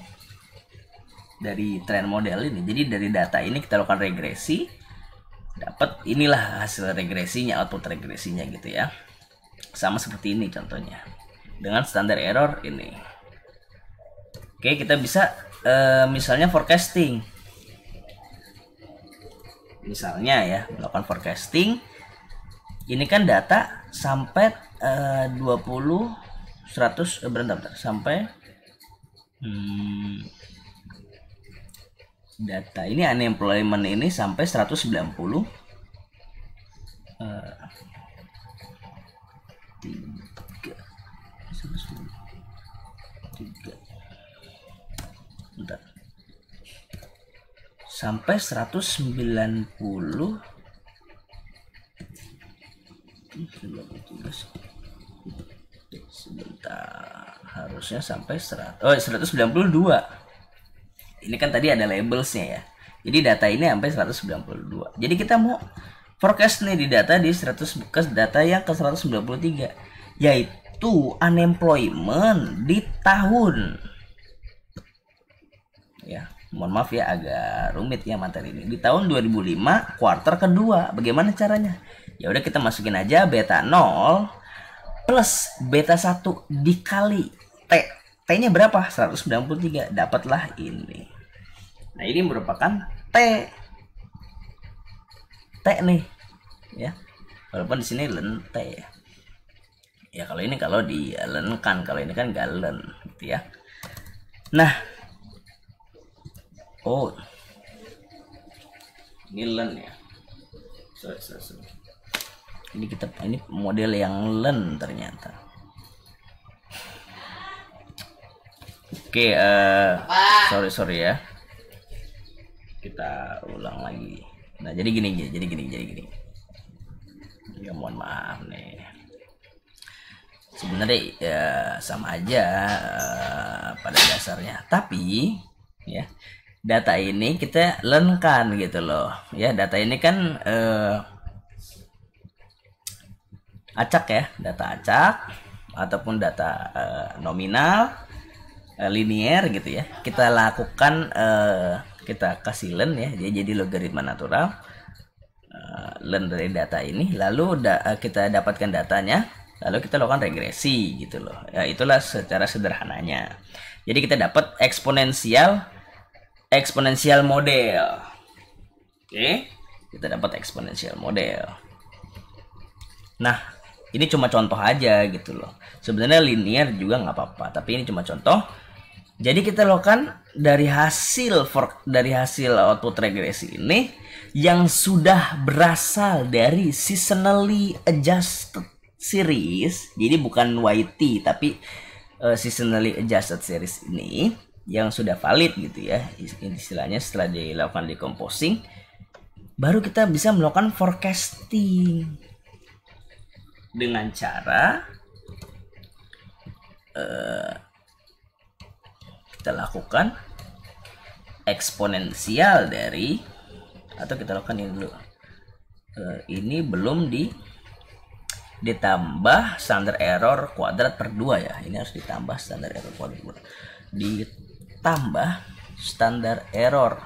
[SPEAKER 1] dari tren model ini, jadi dari data ini kita lakukan regresi, dapat inilah hasil regresinya, output regresinya gitu ya. Sama seperti ini contohnya dengan standar error ini. Oke, kita bisa misalnya forecasting. Misalnya ya, melakukan forecasting. Ini kan data sampai 20 100 bentar, sampai data ini unemployment ini sampai 190 bentar, sampai 190 Sebentar, harusnya sampai 192. Ini kan tadi ada labelsnya ya. Jadi data ini sampai 192. Jadi kita mau forecast nih di data di 100 ke data yang ke 193, yaitu unemployment di tahun, ya mohon maaf ya agak rumit ya materi ini, di tahun 2005 kuartal kedua. Bagaimana caranya? Ya udah kita masukin aja beta 0 plus beta 1 dikali T. T-nya berapa? 193. Dapatlah ini. Nah, ini merupakan T. T nih. Ya. Walaupun di sini lente ya. Ya kalau ini kalau dilenkan, kalau ini kan galen gitu ya. Nah. Oh. Ini len ya. Sorry. Ini model yang len ternyata. Oke, sorry ya. Kita ulang lagi. Nah, jadi gini. Ya mohon maaf nih. Sebenarnya ya sama aja pada dasarnya. Tapi ya data ini kita lenkan gitu loh. Ya, data ini kan acak ya, data acak ataupun data nominal, linear gitu ya. Kita lakukan kita kasih len ya, dia jadi logaritma natural len dari data ini, lalu kita dapatkan datanya, lalu kita lakukan regresi gitu loh. Ya, itulah secara sederhananya. Jadi kita dapat eksponensial model. Oke, kita dapat eksponensial model. Nah, ini cuma contoh aja gitu loh. Sebenarnya linear juga nggak apa-apa, tapi ini cuma contoh. Jadi kita lakukan dari hasil output regresi ini yang sudah berasal dari seasonally adjusted series. Jadi bukan YT tapi seasonally adjusted series ini yang sudah valid gitu ya. Istilahnya setelah dilakukan decomposing, baru kita bisa melakukan forecasting dengan cara kita lakukan eksponensial dari, atau kita lakukan ini dulu, ini belum ditambah standar error kuadrat per 2 ya. Ini harus ditambah standar error kuadrat, ditambah standar error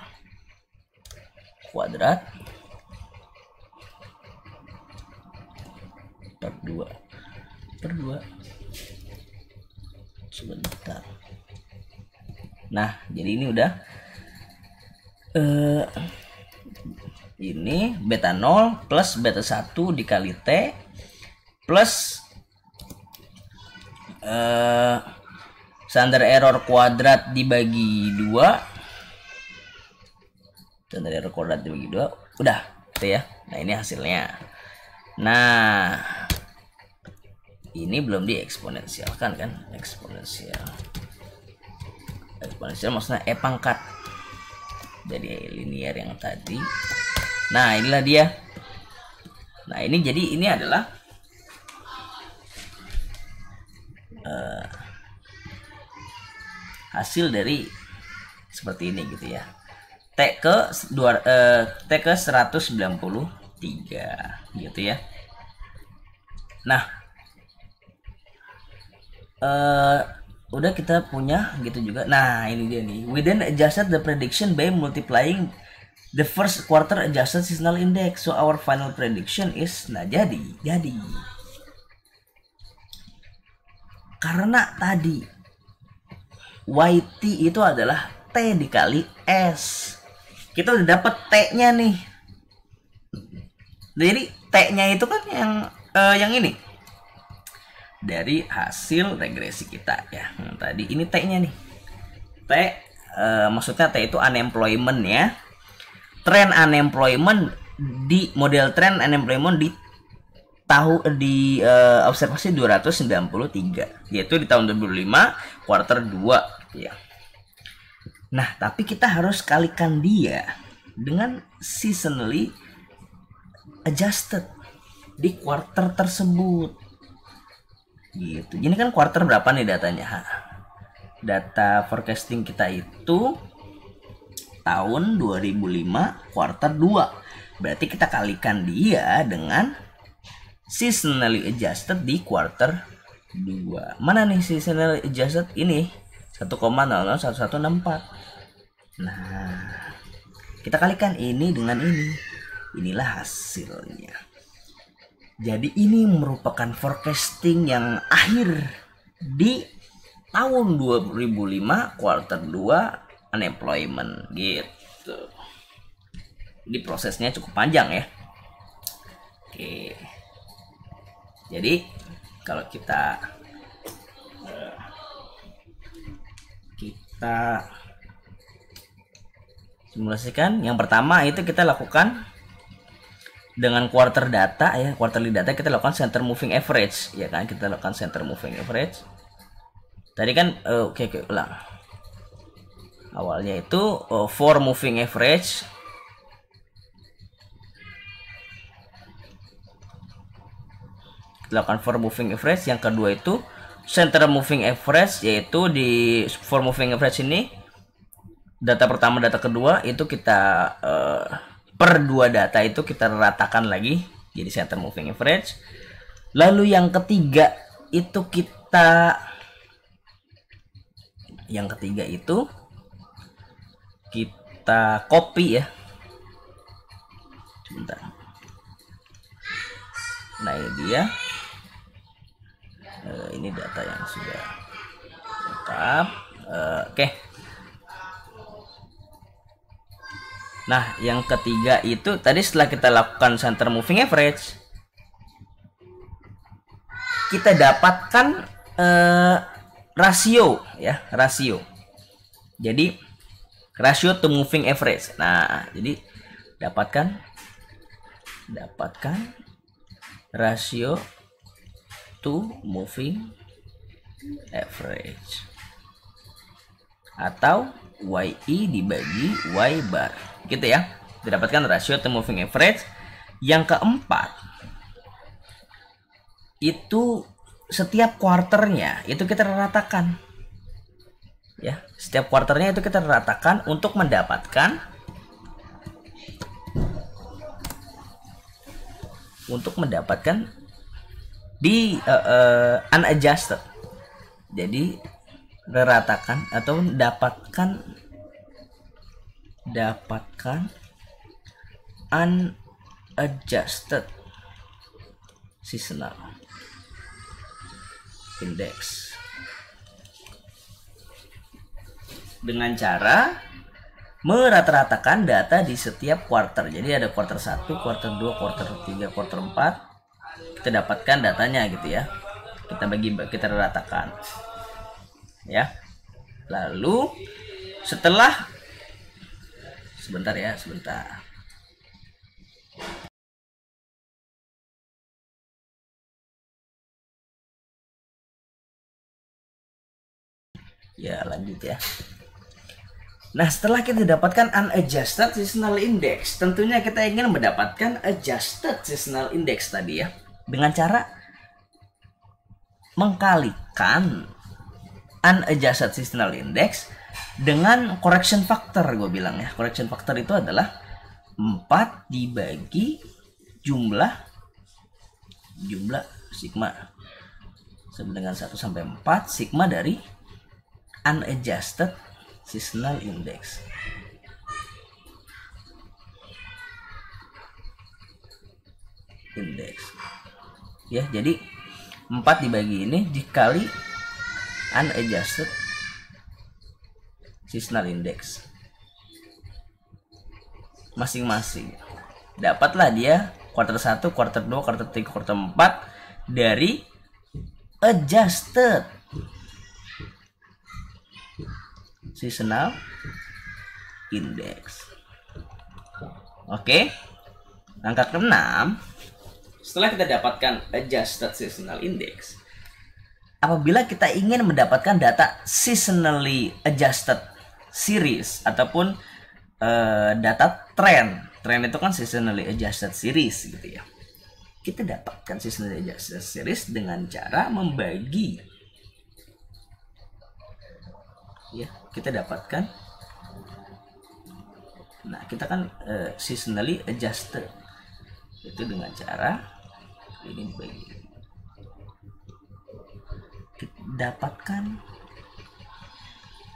[SPEAKER 1] kuadrat per 2 sebentar. Nah, jadi ini udah ini beta 0 plus beta 1 dikali T plus standar error kuadrat dibagi 2. Standar error kuadrat dibagi 2. Udah, gitu ya. Nah, ini hasilnya. Nah, ini belum dieksponensialkan kan? Eksponensial maksudnya pangkat dari linear yang tadi. Nah, inilah dia. Nah, ini jadi ini adalah hasil dari seperti ini gitu ya. T ke 193 gitu ya. Nah, udah kita punya gitu juga. Nah, ini dia nih. We then adjusted the prediction by multiplying the first quarter adjusted seasonal index. So our final prediction is, nah jadi karena tadi YT itu adalah T dikali S. Kita udah dapat T-nya nih. Jadi T-nya itu kan yang ini dari hasil regresi kita ya. Tadi ini T-nya nih. T maksudnya T itu unemployment ya. Trend unemployment di model trend unemployment di observasi 293, yaitu di tahun 2005 kuartal 2 ya. Nah, tapi kita harus kalikan dia dengan seasonally adjusted di kuartal tersebut. Gitu. Ini kan quarter berapa nih datanya? Data forecasting kita itu tahun 2005 quarter 2. Berarti kita kalikan dia dengan seasonally adjusted di quarter 2. Mana nih seasonally adjusted ini? 1,001164. Nah, kita kalikan ini dengan ini. Inilah hasilnya. Jadi ini merupakan forecasting yang akhir di tahun 2005 quarter 2 unemployment gitu. Jadi prosesnya cukup panjang ya. Oke. Jadi kalau kita simulasikan, yang pertama itu kita lakukan dengan quarter data ya, quarterly data kita lakukan center moving average ya kan, kita lakukan center moving average. Tadi kan oke, ulang. Awalnya itu for moving average. Kita lakukan for moving average, yang kedua itu center moving average, yaitu di for moving average ini data pertama data kedua itu kita per dua data itu kita ratakan lagi jadi center moving average. Lalu yang ketiga itu kita copy ya. Sebentar. Nah ini dia. Ini data yang sudah lengkap. Oke. Nah, yang ketiga itu tadi setelah kita lakukan center moving average, kita dapatkan rasio ya, rasio. Jadi rasio to moving average. Nah, jadi dapatkan rasio to moving average atau YI dibagi Y bar gitu ya. Didapatkan rasio to moving average. Yang keempat itu setiap kuarternya itu kita ratakan ya, setiap kuarternya itu kita ratakan untuk mendapatkan di unadjusted. Jadi ratakan atau dapatkan unadjusted seasonal index dengan cara merata-ratakan data di setiap quarter. Jadi ada quarter 1, quarter 2, quarter 3, quarter 4. Kita dapatkan datanya gitu ya. Kita ratakan. Ya. Lalu setelah sebentar. Ya, lanjut ya. Nah, setelah kita dapatkan unadjusted seasonal index, tentunya kita ingin mendapatkan adjusted seasonal index tadi ya. Dengan cara mengkalikan unadjusted seasonal index dengan correction factor, gue bilang ya. Correction factor itu adalah 4 dibagi jumlah sigma sama dengan 1 sampai 4 sigma dari unadjusted seasonal index. Ya, jadi 4 dibagi ini dikali unadjusted seasonal index masing-masing. Dapatlah dia quarter 1, quarter 2, quarter 3, quarter 4 dari adjusted seasonal index. Oke. Angka ke-6, setelah kita dapatkan adjusted seasonal index, apabila kita ingin mendapatkan data seasonally adjusted series ataupun data trend itu kan seasonally adjusted series gitu ya. kita dapatkan seasonally adjusted series dengan cara membagi. Ya, kita dapatkan. Nah, kita kan seasonally adjusted itu dengan cara ini dibagi. Kita dapatkan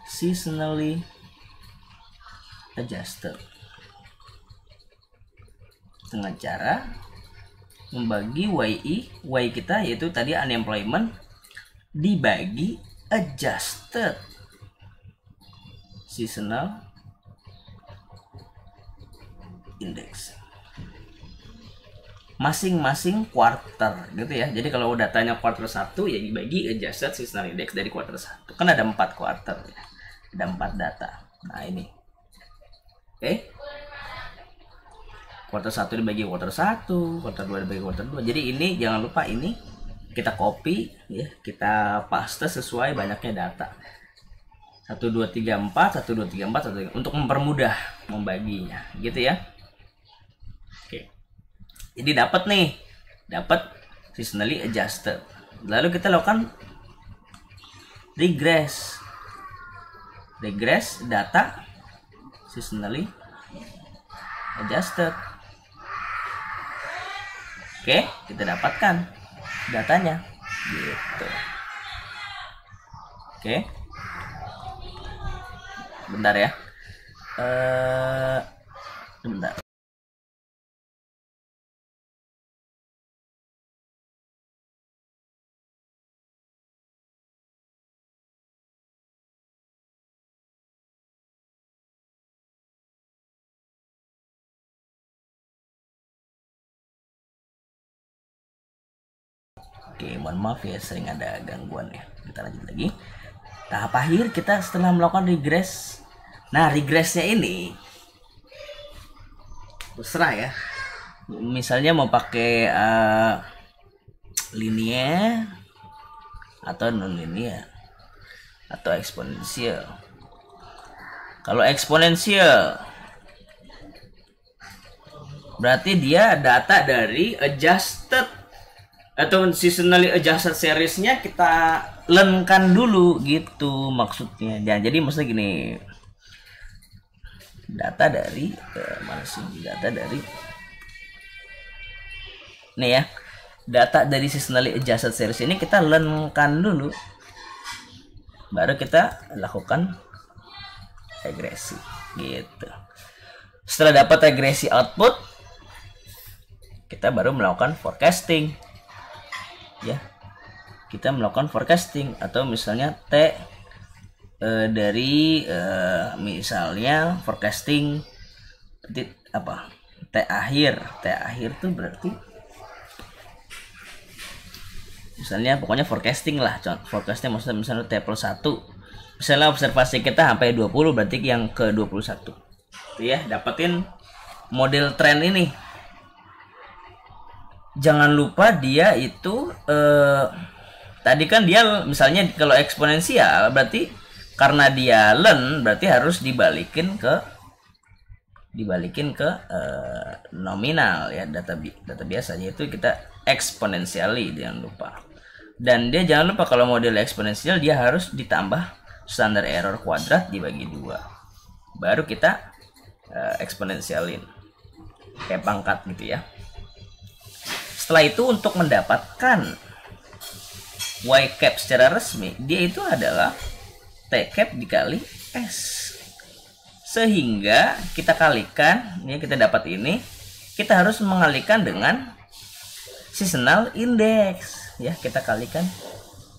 [SPEAKER 1] seasonally adjusted dengan cara membagi Y kita yaitu tadi unemployment dibagi adjusted seasonal index masing-masing quarter gitu ya. Jadi kalau datanya quarter 1 ya dibagi adjusted seasonal index dari quarter 1. Kan ada 4 quarter ya. Ada 4 data. Nah, ini. Oke. Quarter 1 dibagi quarter 1, quarter 2 dibagi quarter 2. Jadi ini jangan lupa ini kita copy ya, kita paste sesuai banyaknya data. 1 2 3 4, 1 2 3 4, 1 2 3 untuk mempermudah membaginya gitu ya. Oke. Jadi dapat seasonally adjusted. Lalu kita lakukan regress data seasonally adjusted. Oke, kita dapatkan datanya gitu. Oke, bentar ya, bentar. Oke, mohon maaf ya, sering ada gangguan ya. Kita lanjut lagi. Tahap akhir kita setelah melakukan regress. Nah, regressnya ini terserah ya. Misalnya mau pakai linear atau non linear atau eksponensial. Kalau eksponensial berarti dia data dari adjusted atau seasonally adjusted seriesnya kita learn-kan dulu gitu maksudnya. Jadi maksudnya gini, data dari nih ya, data dari seasonally adjusted series ini kita learn-kan dulu, baru kita lakukan regresi gitu. Setelah dapat regresi output, kita baru melakukan forecasting ya. Kita melakukan forecasting atau misalnya dari misalnya forecasting apa T akhir tuh berarti misalnya pokoknya forecasting lah, forecasting maksudnya misalnya T plus 1, misalnya observasi kita sampai 20 berarti yang ke 21 tuh ya, dapetin model trend ini. Jangan lupa dia itu tadi kan dia misalnya kalau eksponensial berarti karena dia learn berarti harus dibalikin ke nominal ya, data biasa, yaitu kita eksponensiali, jangan lupa. Dan dia jangan lupa kalau model eksponensial dia harus ditambah standar error kuadrat dibagi 2 baru kita eksponensialin kayak pangkat gitu ya. Setelah itu untuk mendapatkan Y cap secara resmi, dia itu adalah T cap dikali S. Sehingga kita kalikan, ini kita dapat ini, kita harus mengalikan dengan seasonal index. Ya, kita kalikan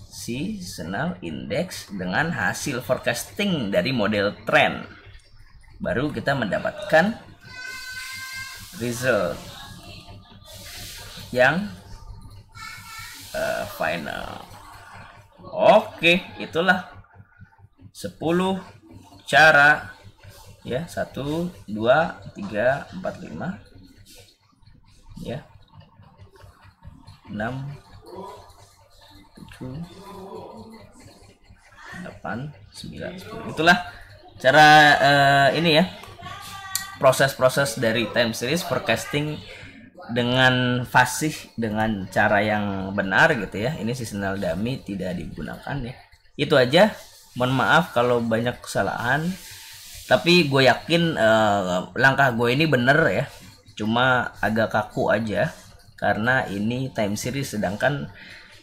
[SPEAKER 1] seasonal index dengan hasil forecasting dari model trend. Baru kita mendapatkan result yang final. Oke, itulah 10 cara ya, 1 2 3 4 5 ya, 6 7 8 9 10. Itulah cara ini ya, proses-proses dari time series forecasting dengan fasih, dengan cara yang benar gitu ya. Ini seasonal dummy tidak digunakan ya. Itu aja. Mohon maaf kalau banyak kesalahan. Tapi gue yakin langkah gue ini bener ya. Cuma agak kaku aja karena ini time series, sedangkan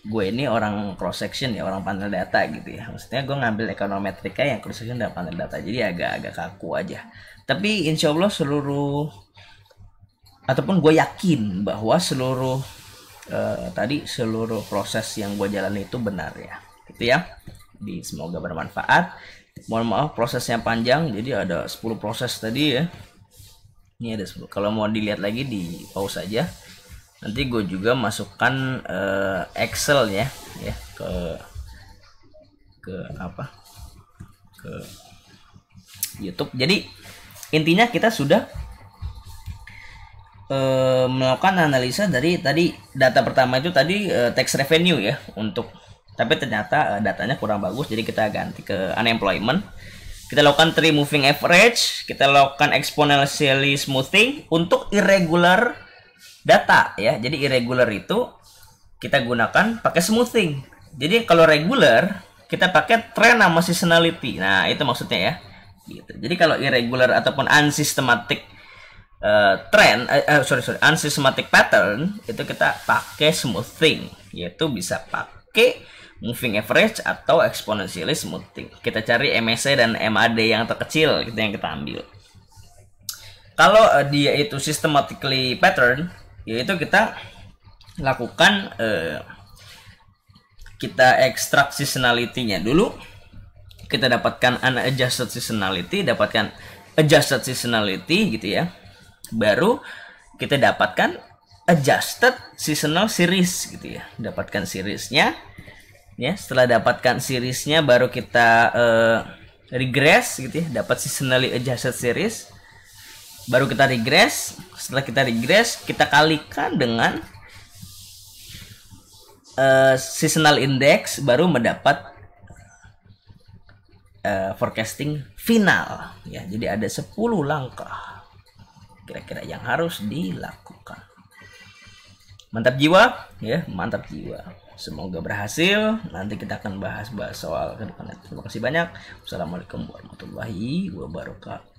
[SPEAKER 1] gue ini orang cross section ya, orang panel data gitu ya. Maksudnya gue ngambil ekonometrika yang cross section dan panel data, jadi agak kaku aja. Tapi insya Allah seluruh, ataupun gue yakin bahwa seluruh seluruh proses yang gue jalani itu benar ya, gitu ya. Semoga bermanfaat. Mohon maaf prosesnya panjang, jadi ada 10 proses tadi ya. Ini ada 10. Kalau mau dilihat lagi di pause aja. Nanti gue juga masukkan Excel ya ke YouTube. Jadi intinya kita sudah melakukan analisa dari tadi data pertama itu tadi tax revenue ya, tapi ternyata datanya kurang bagus, jadi kita ganti ke unemployment. Kita lakukan tree moving average, kita lakukan exponentially smoothing untuk irregular data ya. Jadi irregular itu kita gunakan pakai smoothing. Jadi kalau regular kita pakai trend sama seasonality. Nah, itu maksudnya ya. Gitu. Jadi kalau irregular ataupun unsystematic unsystematic pattern itu kita pakai smoothing, yaitu bisa pakai moving average atau exponentially smoothing. Kita cari MSE dan MAD yang terkecil, itu yang kita ambil. Kalau dia itu systematically pattern, yaitu kita lakukan kita ekstrak seasonality-nya dulu. Kita dapatkan unadjusted seasonality, dapatkan adjusted seasonality gitu ya. Baru kita dapatkan adjusted seasonal series gitu ya. Dapatkan seriesnya. Ya, setelah dapatkan seriesnya baru kita regress gitu ya, dapat seasonally adjusted series. Baru kita regress. Setelah kita regress, kita kalikan dengan seasonal index, baru mendapat forecasting final ya. Jadi ada 10 langkah kira-kira yang harus dilakukan. Mantap jiwa ya, mantap jiwa. Semoga berhasil. Nanti kita akan bahas soal ke depannya. Terima kasih banyak. Wassalamualaikum warahmatullahi wabarakatuh.